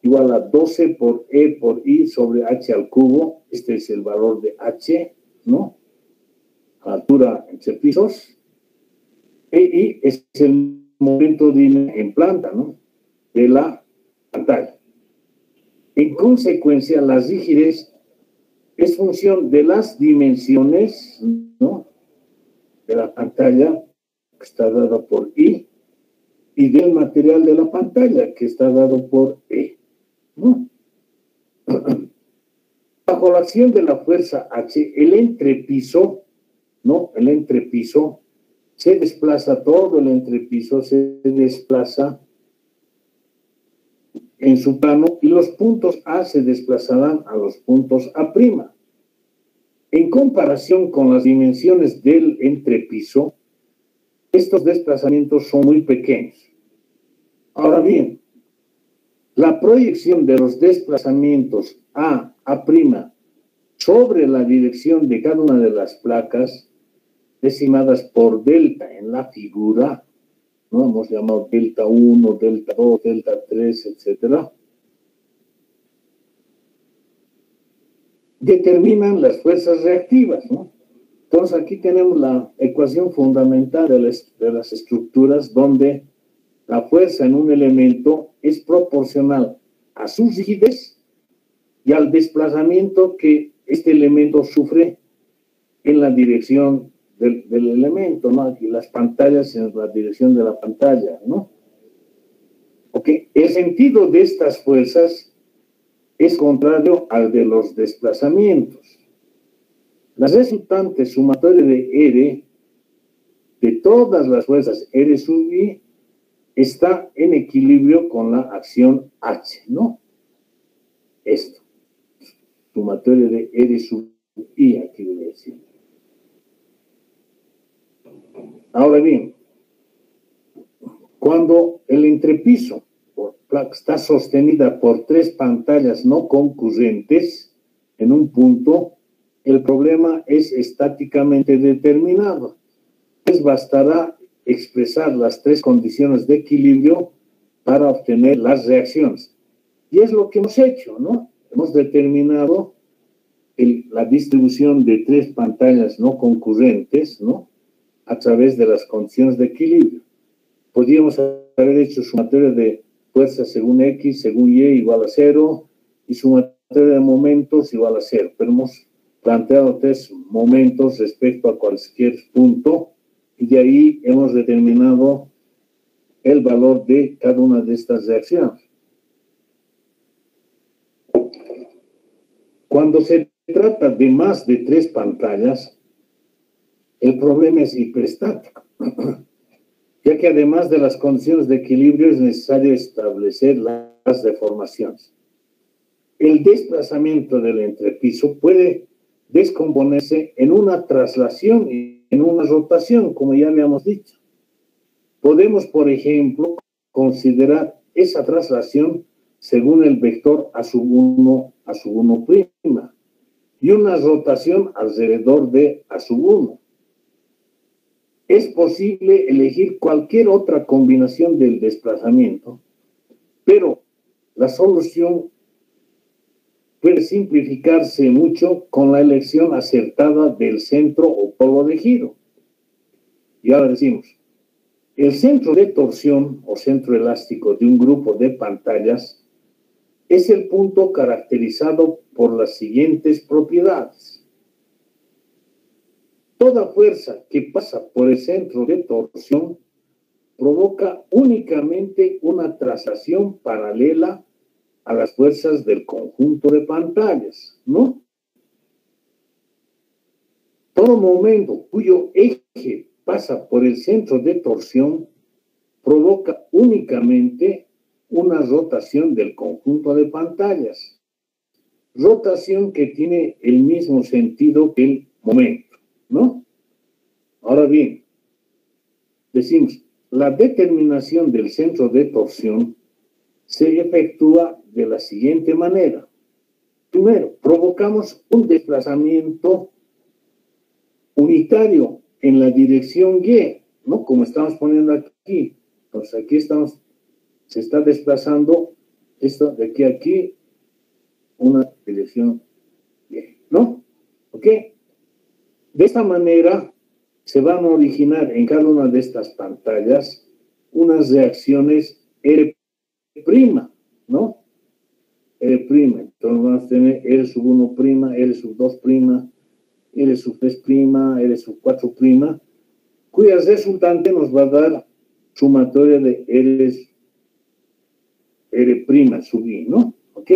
igual a 12 por E por I sobre H al cubo. Este es el valor de H, ¿no? Altura entre pisos. I es el momento en planta, ¿no? De la pantalla. En consecuencia, la rigidez es función de las dimensiones, ¿no? De la pantalla, que está dada por I, y del material de la pantalla, que está dado por E, ¿no? Bajo la acción de la fuerza H, el entrepiso, ¿no? El entrepiso se desplaza, todo el entrepiso se desplaza en su plano y los puntos A se desplazarán a los puntos A'. En comparación con las dimensiones del entrepiso, estos desplazamientos son muy pequeños. Ahora bien, la proyección de los desplazamientos A', sobre la dirección de cada una de las placas, decimadas por delta en la figura, ¿no? Hemos llamado delta 1, delta 2, delta 3, etcétera, determinan las fuerzas reactivas, ¿no? Entonces aquí tenemos la ecuación fundamental de las estructuras donde la fuerza en un elemento es proporcional a su rigidez y al desplazamiento que este elemento sufre en la dirección del elemento, ¿no? Aquí las pantallas en la dirección de la pantalla, ¿no? Ok, el sentido de estas fuerzas es contrario al de los desplazamientos. La resultante sumatoria de R de todas las fuerzas R sub I está en equilibrio con la acción H, ¿no? Esto. Sumatoria de R sub I, aquí voy a decir. Ahora bien, cuando el entrepiso está sostenida por tres pantallas no concurrentes en un punto, el problema es estáticamente determinado. Pues bastará expresar las tres condiciones de equilibrio para obtener las reacciones. Y es lo que hemos hecho, ¿no? Hemos determinado la distribución de tres pantallas no concurrentes, ¿no? A través de las condiciones de equilibrio. Podríamos haber hecho sumatoria de fuerza según X, según Y igual a 0, y sumatoria de momentos igual a 0. Pero hemos planteado tres momentos respecto a cualquier punto, y de ahí hemos determinado el valor de cada una de estas reacciones. Cuando se trata de más de tres pantallas, el problema es hiperestático, ya que además de las condiciones de equilibrio es necesario establecer las deformaciones. El desplazamiento del entrepiso puede descomponerse en una traslación y en una rotación, como ya habíamos dicho. Podemos, por ejemplo, considerar esa traslación según el vector A sub 1 prima y una rotación alrededor de A sub 1. Es posible elegir cualquier otra combinación del desplazamiento, pero la solución puede simplificarse mucho con la elección acertada del centro o polo de giro. Y ahora decimos, el centro de torsión o centro elástico de un grupo de pantallas es el punto caracterizado por las siguientes propiedades. Toda fuerza que pasa por el centro de torsión provoca únicamente una traslación paralela a las fuerzas del conjunto de pantallas, ¿no? Todo momento cuyo eje pasa por el centro de torsión provoca únicamente una rotación del conjunto de pantallas. Rotación que tiene el mismo sentido que el momento, ¿no? Ahora bien, decimos, la determinación del centro de torsión se efectúa de la siguiente manera. Primero, provocamos un desplazamiento unitario en la dirección Y, ¿no? Como estamos poniendo aquí. Entonces aquí se está desplazando esto de aquí a aquí, una dirección Y, ¿no? ¿Ok? De esta manera se van a originar en cada una de estas pantallas unas reacciones R', ¿no? R'. Entonces vamos a tener R sub 1', R sub 2', R sub 3', R sub 4', cuya resultante nos va a dar sumatoria de R' sub I, ¿no? ¿Ok?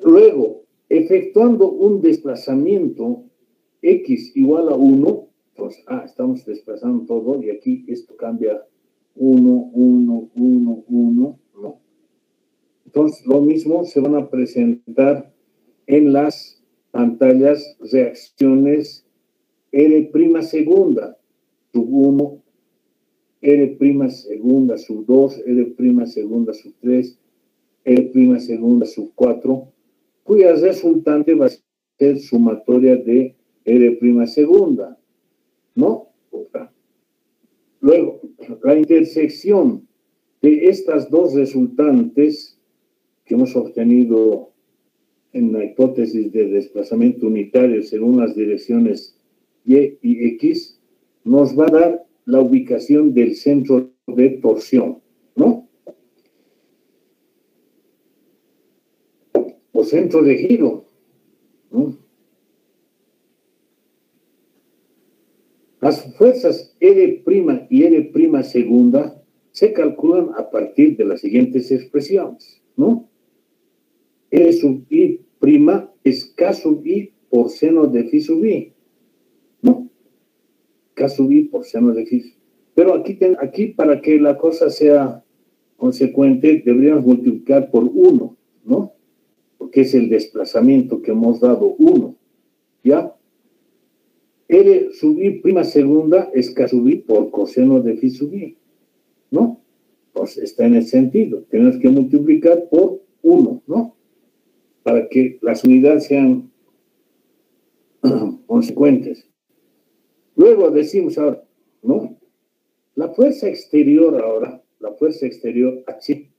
Luego, efectuando un desplazamiento x igual a 1, entonces, estamos desplazando todo y aquí esto cambia 1, 1, 1, 1, ¿no? Entonces, lo mismo se van a presentar en las pantallas reacciones R' segunda, sub 1, R' segunda, sub 2, R' segunda, sub 3, R' segunda, sub 4, cuya resultante va a ser sumatoria de R' segunda, ¿no? Luego, la intersección de estas dos resultantes que hemos obtenido en la hipótesis de desplazamiento unitario según las direcciones Y y X, nos va a dar la ubicación del centro de torsión, ¿no? O centro de giro, ¿no? Las fuerzas R' y R' segunda se calculan a partir de las siguientes expresiones, ¿no? R sub I' es K sub I por seno de phi sub I, ¿no? K sub I por seno de phi. Pero aquí para que la cosa sea consecuente, deberíamos multiplicar por 1, ¿no? Porque es el desplazamiento que hemos dado 1, ¿ya? R sub I' segunda es K sub I por coseno de phi sub I, ¿no? Pues está en el sentido. Tenemos que multiplicar por 1, ¿no? Para que las unidades sean consecuentes. Luego decimos ahora, ¿no? La fuerza exterior ahora, la fuerza exterior H,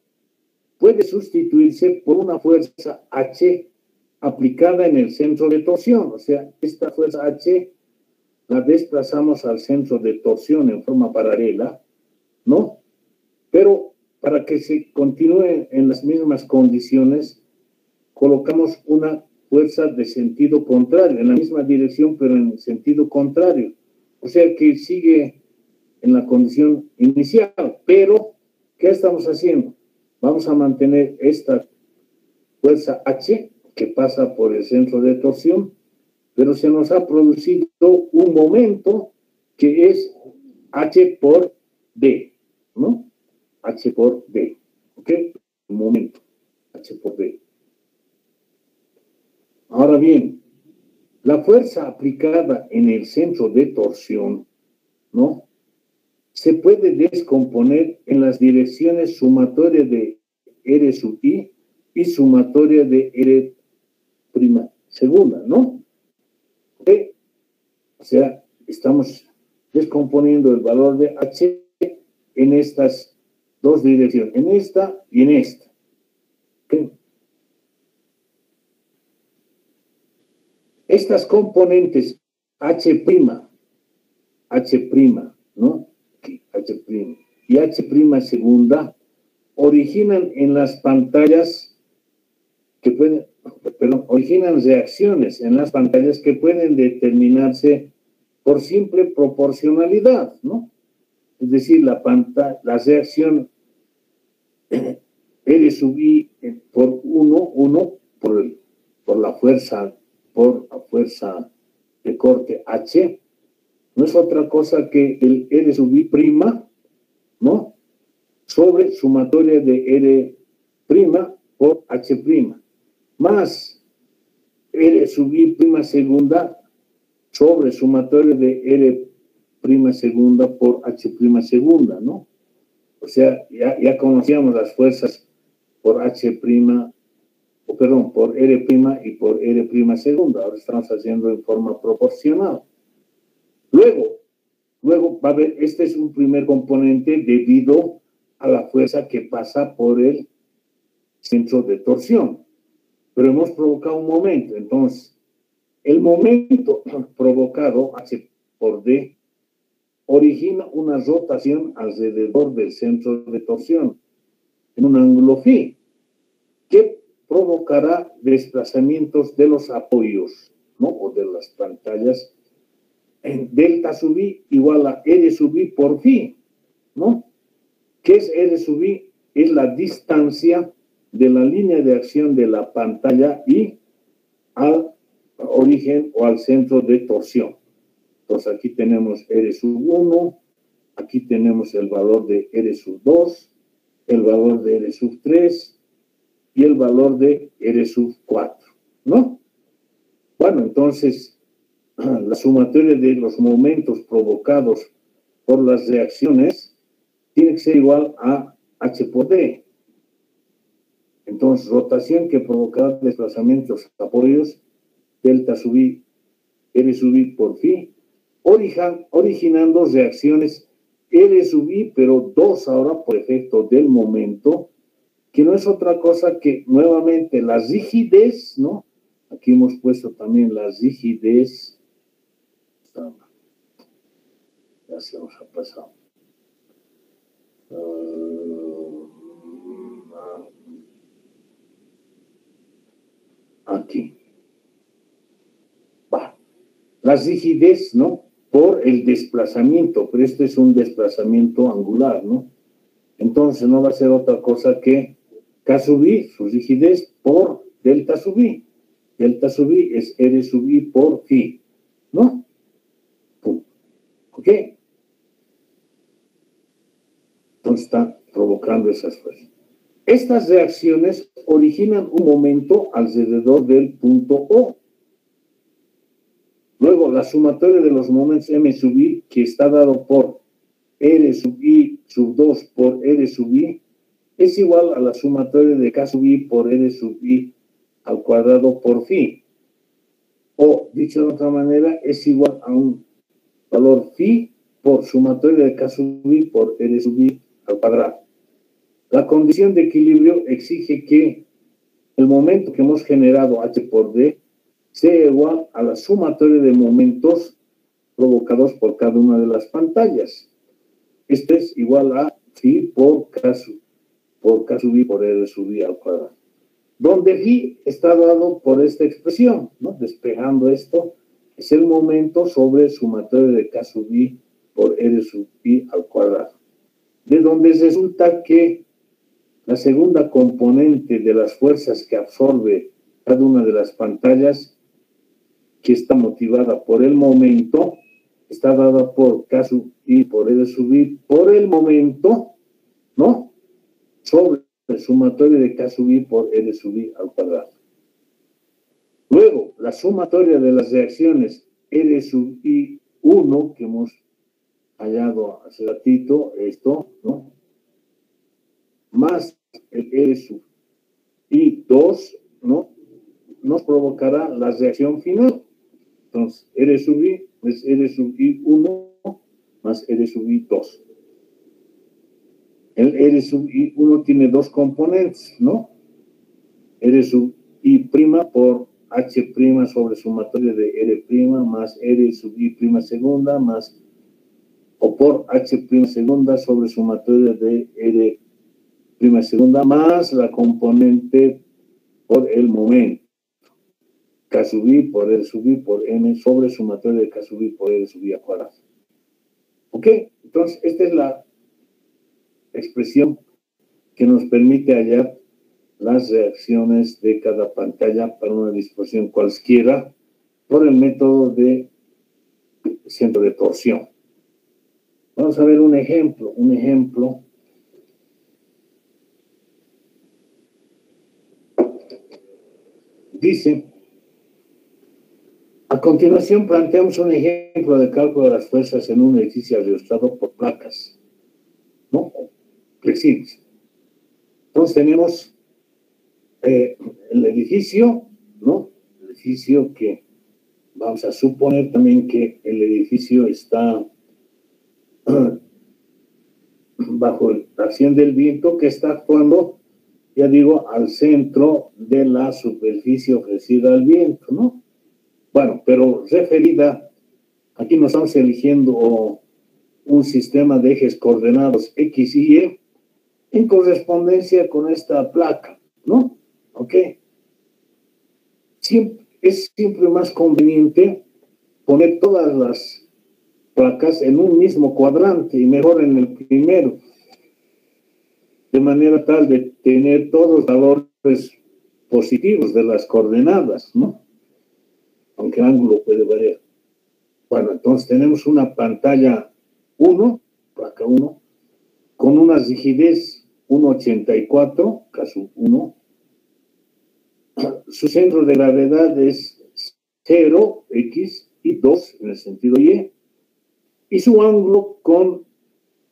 puede sustituirse por una fuerza H aplicada en el centro de torsión. O sea, esta fuerza H la desplazamos al centro de torsión en forma paralela, ¿no? Pero para que se continúe en las mismas condiciones, colocamos una fuerza de sentido contrario, en la misma dirección, pero en sentido contrario. O sea que sigue en la condición inicial, pero ¿qué estamos haciendo? Vamos a mantener esta fuerza H que pasa por el centro de torsión, pero se nos ha producido un momento que es H por D, ¿no? H por D, ¿ok? Un momento, H por D. Ahora bien, la fuerza aplicada en el centro de torsión, ¿no? Se puede descomponer en las direcciones sumatoria de R sub I y sumatoria de R' segunda, ¿no? ¿Ok? O sea, estamos descomponiendo el valor de H en estas dos direcciones, en esta y en esta. ¿Ok? Estas componentes H', ¿no? Aquí, H' y H' segunda originan en las pantallas que pueden, originan reacciones en las pantallas que pueden determinarse por simple proporcionalidad, ¿no? Es decir, la reacción R sub I por 1 por la fuerza de corte H, no es otra cosa que el R sub I', ¿no? Sobre sumatoria de R' por H', más R sub I' segunda sobre sumatoria de R' segunda por H' segunda, ¿no? O sea, ya conocíamos las fuerzas por H', por R' y por R' segunda. Ahora estamos haciendo en forma proporcional. Luego va a haber, este es un primer componente debido a la fuerza que pasa por el centro de torsión. Pero hemos provocado un momento. Entonces, el momento provocado, H por D, origina una rotación alrededor del centro de torsión en un ángulo phi, que provocará desplazamientos de los apoyos, ¿no? O de las pantallas en delta sub I igual a R sub I por phi, ¿no? ¿Qué es R sub I? Es la distancia de la línea de acción de la pantalla y al origen o al centro de torsión. Entonces aquí tenemos R sub 1, aquí tenemos el valor de R sub 2, el valor de R sub 3 y el valor de R sub 4, ¿no? Bueno, entonces la sumatoria de los momentos provocados por las reacciones tiene que ser igual a H por D. Entonces, rotación que provocará desplazamientos apoyos, delta sub I, R sub I por phi, originando reacciones R sub I, pero 2 ahora por efecto del momento, que no es otra cosa que nuevamente la rigidez, ¿no? Aquí hemos puesto también la rigidez. Ya se nos ha pasado. Aquí. Va. La rigidez, ¿no? Por el desplazamiento, pero esto es un desplazamiento angular, ¿no? Entonces no va a ser otra cosa que K sub I, su rigidez, por delta sub I. Delta sub I es R sub I por phi, ¿no? Pum. ¿Ok? Entonces está provocando esas fuerzas. Estas reacciones originan un momento alrededor del punto O. Luego, la sumatoria de los momentos M sub I, que está dado por R sub I sub 2 por R sub I, es igual a la sumatoria de K sub I por R sub I al cuadrado por phi. O, dicho de otra manera, es igual a un valor phi por sumatoria de K sub I por R sub I al cuadrado. La condición de equilibrio exige que el momento que hemos generado H por D sea igual a la sumatoria de momentos provocados por cada una de las pantallas. Esto es igual a phi por K sub I por R sub I al cuadrado. Donde phi está dado por esta expresión, ¿no? Despejando esto, es el momento sobre sumatoria de K sub I por R sub I al cuadrado. De donde resulta que la segunda componente de las fuerzas que absorbe cada una de las pantallas, que está motivada por el momento, está dada por K sub I por R sub I por el momento, ¿no? Sobre el sumatoria de K sub I por R sub I al cuadrado. Luego, la sumatoria de las reacciones R sub I 1, que hemos hallado hace ratito, esto, ¿no? Más el R sub I 2, ¿no? Nos provocará la reacción final. Entonces, R sub I es R sub I 1 más R sub I 2. El R sub I 1 tiene dos componentes, ¿no? R sub I' por H' sobre sumatoria de R' más R sub I' segunda más, o por H' segunda sobre sumatoria de R' segunda más la componente por el momento. K sub I por R sub I por N sobre sumatoria de K sub I por R sub I al cuadrado. ¿Ok? Entonces, esta es la expresión que nos permite hallar las reacciones de cada pantalla para una disposición cualquiera por el método de centro de torsión. Vamos a ver un ejemplo. Dice, a continuación planteamos un ejemplo de cálculo de las fuerzas en un edificio arrastrado por placas, ¿no? Flexibles. Entonces tenemos el edificio, ¿no? El edificio que vamos a suponer también que el edificio está bajo la acción del viento que está actuando, ya digo, al centro de la superficie ofrecida al viento, ¿no? Bueno, pero referida, aquí nos estamos eligiendo un sistema de ejes coordenados X y Y en correspondencia con esta placa, ¿no? ¿Ok? Es siempre más conveniente poner todas las placas en un mismo cuadrante y mejor en el primero. de manera tal de tener todos los valores positivos de las coordenadas, ¿no? Aunque el ángulo puede variar. Bueno, entonces tenemos una pantalla 1, placa 1, con una rigidez 1,84, caso 1. Su centro de gravedad es 0, X, y 2 en el sentido Y. Y su ángulo con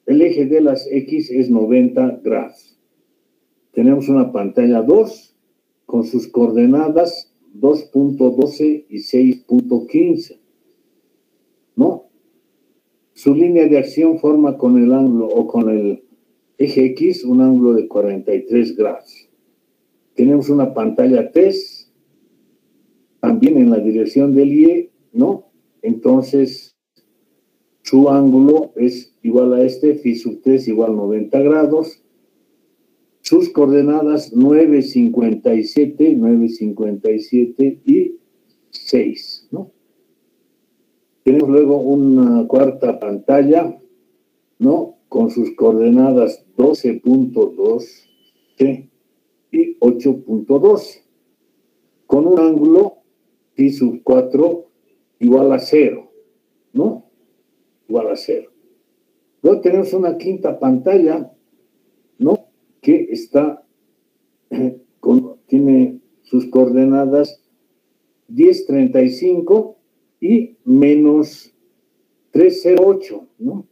el eje de las X es 90 grados. Tenemos una pantalla 2 con sus coordenadas 2.12 y 6.15, ¿no? Su línea de acción forma con el ángulo o con el eje X un ángulo de 43 grados. Tenemos una pantalla 3, también en la dirección del Y, ¿no? Entonces, su ángulo es igual a phi sub 3 igual a 90 grados. Sus coordenadas 9,57 y 6, ¿no? Tenemos luego una cuarta pantalla, ¿no? Con sus coordenadas 12.2 y 8.12, con un ángulo phi sub 4 igual a 0, ¿no? Igual a 0. Luego tenemos una quinta pantalla, ¿no? Que está, tiene sus coordenadas 10.35 y menos 308, ¿no?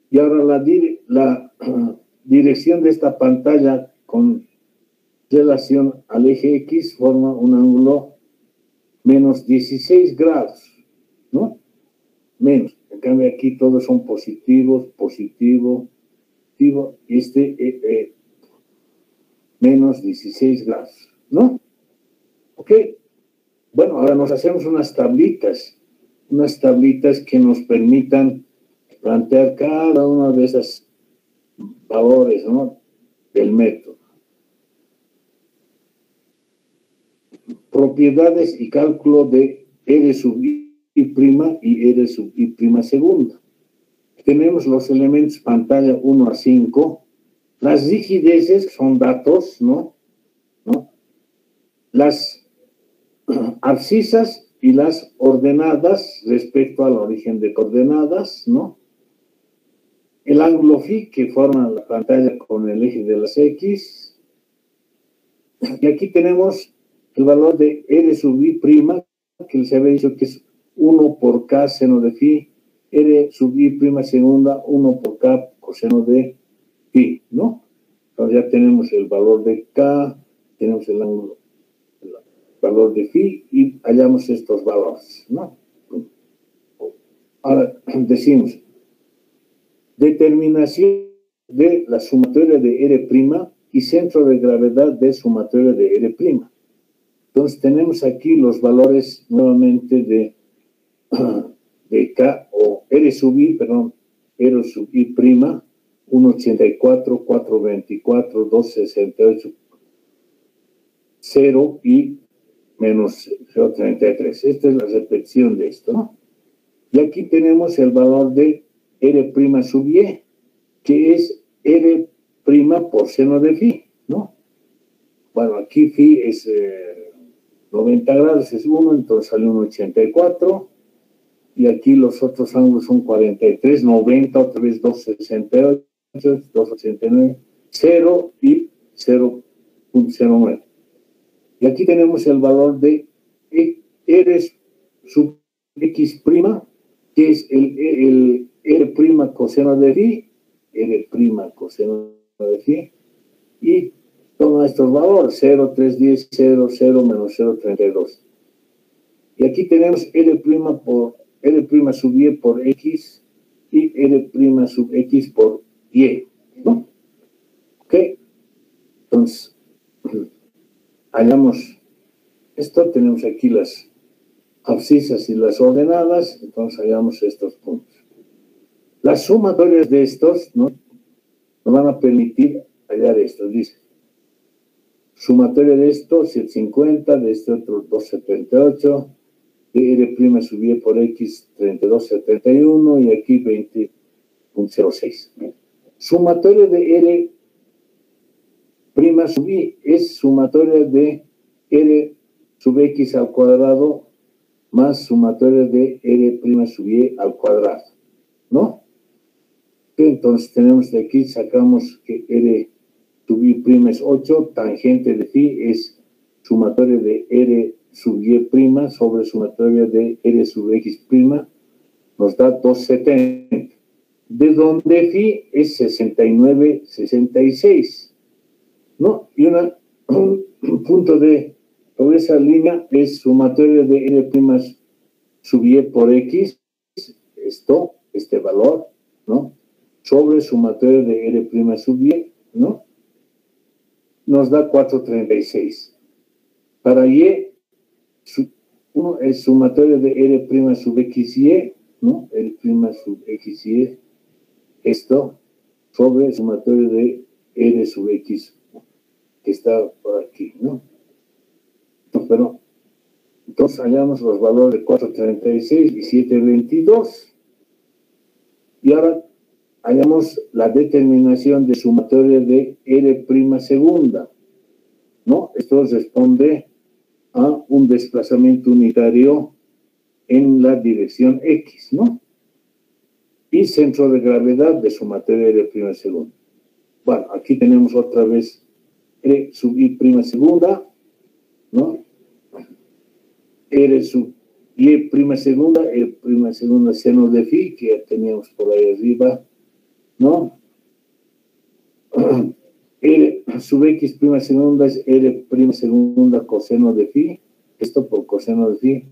Y ahora la dirección de esta pantalla con relación al eje X forma un ángulo menos 16 grados, ¿no? Menos. En cambio aquí todos son positivos, positivo, positivo, y menos 16 grados, ¿no? Ok. Bueno, ahora nos hacemos unas tablitas que nos permitan plantear cada una de esas valores, ¿no? Del método. Propiedades y cálculo de R sub I' y R sub I' segunda. Tenemos los elementos pantalla 1 a 5, las rigideces son datos, ¿no? Las abscisas y las ordenadas respecto al origen de coordenadas, ¿no? El ángulo phi que forma la pantalla con el eje de las X. Y aquí tenemos el valor de R sub I', que les había dicho que es 1 por K seno de phi, R sub I' segunda, 1 por K coseno de phi, ¿no? Entonces ya tenemos el valor de K, tenemos el ángulo, el valor de phi y hallamos estos valores, ¿no? Ahora decimos, determinación de la sumatoria de R' y centro de gravedad de sumatoria de R'. Entonces tenemos aquí los valores nuevamente de K o R sub I, perdón, R sub I', 1,84, 4,24, 2,68, 0 y menos 0,33. Esta es la repetición de esto, ¿no? Y aquí tenemos el valor de R' sub Y, que es R' por seno de phi, ¿no? Bueno, aquí phi es 90 grados, es 1, entonces sale 1,84. Y aquí los otros ángulos son 43, 90, otra vez 2,68, 2,89, 0 y 0,09. Y aquí tenemos el valor de R sub X', que es el R' coseno de phi, R' coseno de phi, y todos estos valores, 0, 3, 10, 0, 0, menos 0,32. Y aquí tenemos R' sub Y por X y R' sub X por Y, ¿no? ¿Ok? Entonces, hallamos esto, tenemos aquí las abscisas y las ordenadas, entonces hallamos estos puntos. Las sumatorias de estos, ¿no? Nos van a permitir hallar estos, dice. Sumatoria de esto, 750, de este otro 278, de R' sub Y por X, 32,71, y aquí 20,06. Sumatoria de R prima sub i es sumatoria de r sub x al cuadrado más sumatoria de r prima sub y al cuadrado, ¿no? Entonces tenemos de aquí, sacamos que r sub i prima es 8, tangente de phi es sumatoria de r sub y prima sobre sumatoria de r sub x prima, nos da 270, de donde phi es 69,66, ¿no? Y un punto de sobre esa línea es sumatoria de r prima sub y por x, este valor, ¿no? Sobre sumatoria de r prima sub y, ¿no? Nos da 436. Para y, uno es sumatoria de r prima sub x y, ¿no? R prima sub x y, esto, sobre sumatoria de r sub x, que está por aquí, ¿no? Pero, entonces hallamos los valores de 436 y 722. Y ahora hallamos la determinación de sumatoria de r prima segunda, ¿no? Esto responde a un desplazamiento unitario en la dirección X, ¿no? Y centro de gravedad de sumatoria de r prima segunda. Bueno, aquí tenemos otra vez r sub i prima segunda, ¿no? R sub y prima segunda seno de phi, que ya teníamos por ahí arriba, ¿no? R sub x prima segunda es r prima segunda coseno de phi, esto por coseno de phi,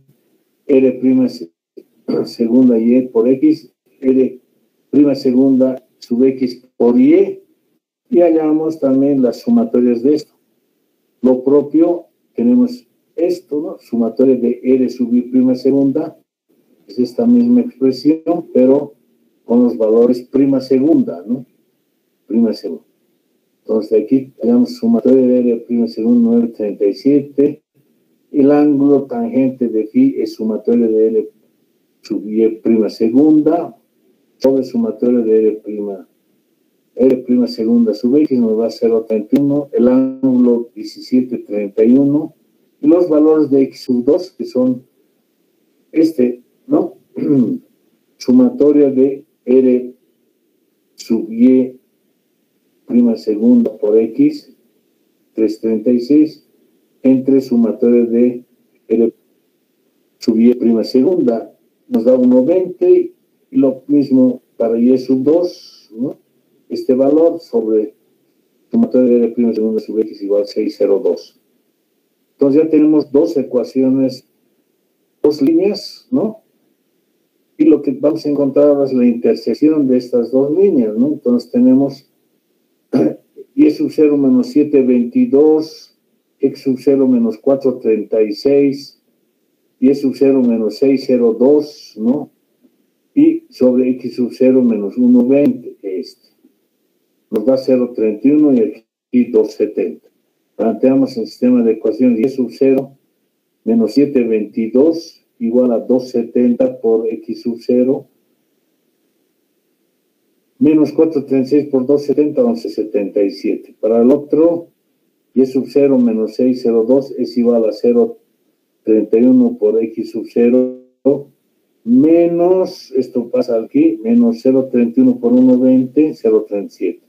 r prima segunda y por x, r prima segunda sub x por y hallamos también las sumatorias de esto. Lo propio, tenemos esto, ¿no? Sumatoria de r sub i prima segunda, es esta misma expresión, pero con los valores prima segunda, ¿no? Prima segunda. Entonces aquí tenemos sumatoria de r prima segunda 937, el ángulo tangente de phi es sumatoria de r sub y prima segunda, sobre sumatoria de r prima segunda sub x nos da 0,31, el ángulo 17,31, y los valores de x sub 2, que son ¿no? Sumatoria de r sub y prima segunda por x, 336, entre sumatoria de r sub y prima segunda, nos da 1,20, y lo mismo para y sub 2, ¿no? Este valor sobre sumatoria de r prima segunda sub x igual 602. Entonces ya tenemos dos ecuaciones, dos líneas, ¿no? Y lo que vamos a encontrar ahora es la intersección de estas dos líneas, ¿no? Entonces tenemos y sub 0 menos 722, x sub 0 menos 436, y sub 0 menos 602, ¿no? Y sobre x sub 0 menos 120, nos da 0,31 y aquí 2,70. Planteamos el sistema de ecuaciones y sub 0 menos 722 igual a 2,70 por x sub 0 menos 436 por 2,70, 11,77. Para el otro, y sub 0 menos 602 es igual a 0,31 por x sub 0 menos, esto pasa aquí, menos 0,31 por 1,20, 0,37.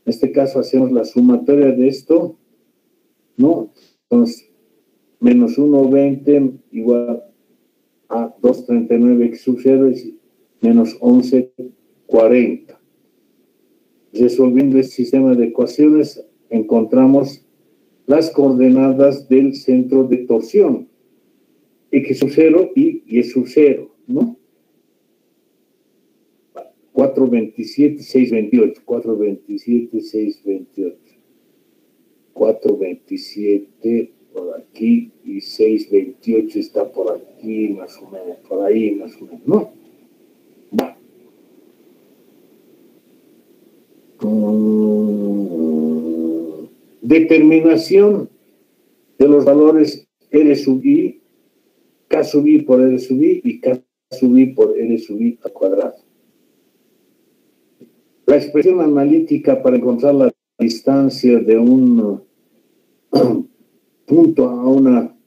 En este caso hacemos la sumatoria de esto, ¿no? Entonces, menos 1,20 igual a 2,39 x sub 0 es menos 11,40. Resolviendo este sistema de ecuaciones, encontramos las coordenadas del centro de torsión, x sub 0 y y sub 0, ¿no? 427, 628, 427, 628, 427 por aquí y 628 está por aquí, más o menos, por ahí, más o menos, ¿no? Va. Determinación de los valores R sub I, K sub I por R sub I y K sub I por R sub I al cuadrado. La expresión analítica para encontrar la distancia de un punto a una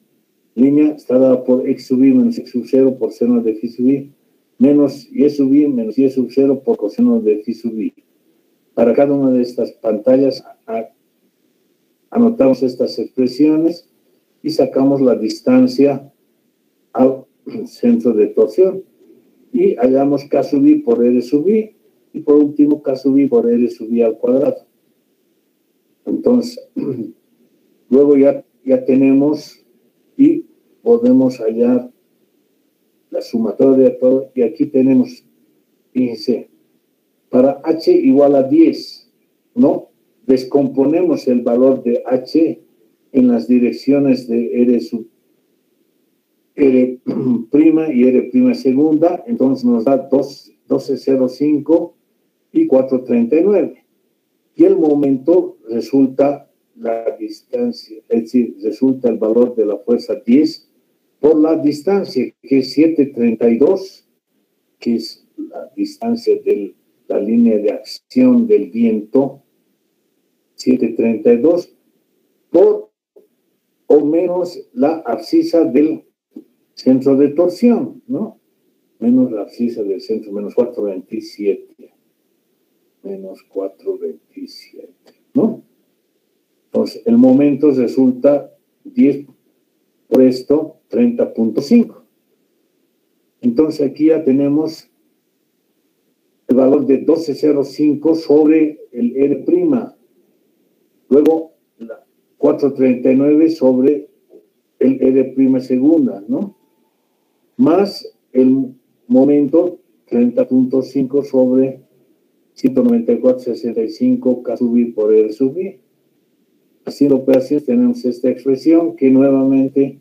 línea está dada por x sub i menos x sub 0 por seno de phi sub i menos y sub i menos y sub 0 por coseno de phi sub i. Para cada una de estas pantallas anotamos estas expresiones y sacamos la distancia al centro de torsión y hallamos k sub i por r sub i y por último k sub i por r sub i al cuadrado. Entonces, luego ya tenemos y podemos hallar la sumatoria de todo, y aquí tenemos, fíjense, para h igual a 10, ¿no? Descomponemos el valor de h en las direcciones de r prima y r prima segunda, entonces nos da 12,05 y 4,39. Y el momento resulta la distancia, es decir, resulta el valor de la fuerza 10 por la distancia, que es 7,32, que es la distancia de la línea de acción del viento, 7,32, por o menos la abscisa del centro de torsión, ¿no? Menos la abscisa del centro, menos 4,27. Menos 4,27, ¿no? Entonces, el momento resulta 10 por esto, 30,5. Entonces, aquí ya tenemos el valor de 12,05 sobre el R'. Luego, 4,39 sobre el R' segunda, ¿no? Más el momento 30,5 sobre 194,65 K sub i por R sub i. Haciendo operaciones tenemos esta expresión que nuevamente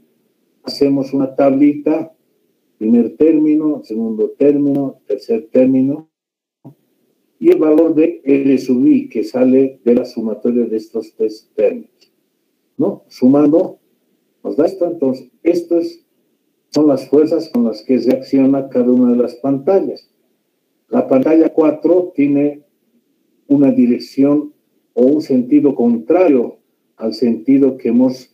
hacemos una tablita, primer término, segundo término, tercer término, y el valor de R sub i que sale de la sumatoria de estos tres términos, ¿no? Sumando nos da esto. Entonces, estas son las fuerzas con las que reacciona cada una de las pantallas. La pantalla 4 tiene una dirección o un sentido contrario al sentido que hemos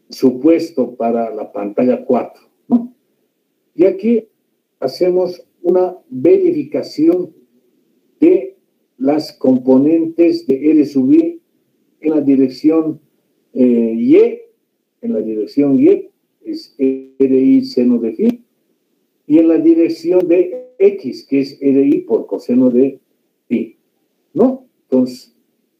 supuesto para la pantalla 4, ¿no? Y aquí hacemos una verificación de las componentes de R sub i en la dirección Y. En la dirección Y es RI seno de phi, y en la dirección de X, que es RI por coseno de phi, ¿no? Entonces,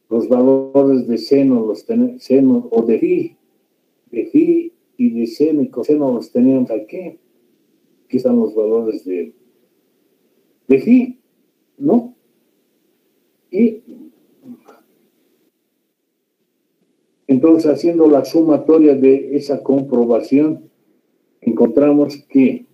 los valores de seno, seno o de phi y de seno y coseno los tenemos aquí. Aquí están los valores de phi, ¿no? Y entonces, haciendo la sumatoria de esa comprobación, encontramos que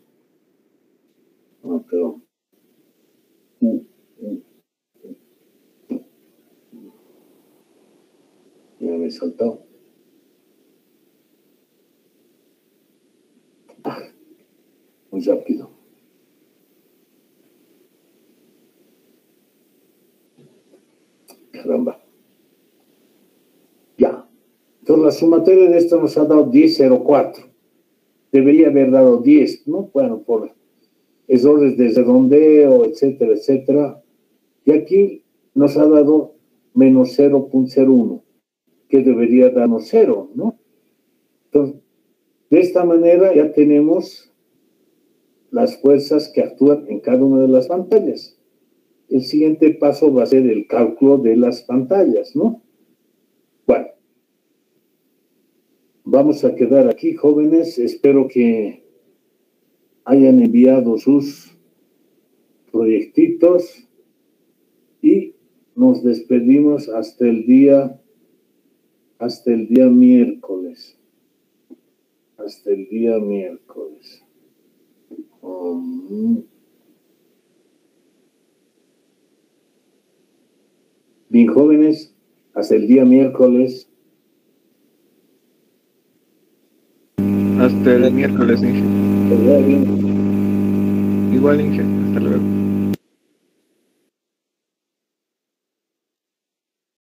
ya me he saltado. Muy rápido. Caramba. Ya. Entonces, la sumatoria de esto nos ha dado 10,04. Debería haber dado 10, ¿no? Bueno, por errores de redondeo, etcétera, etcétera. Y aquí nos ha dado menos 0,01, que debería darnos 0, ¿no? Entonces, de esta manera ya tenemos las fuerzas que actúan en cada una de las pantallas. El siguiente paso va a ser el cálculo de las pantallas, ¿no? Bueno, vamos a quedar aquí, jóvenes. Espero que hayan enviado sus proyectitos y nos despedimos hasta el día miércoles. Hasta el día miércoles. Bien, jóvenes, hasta el día miércoles. Hasta el miércoles, Inge. Bien. Igual, Inge. Hasta luego.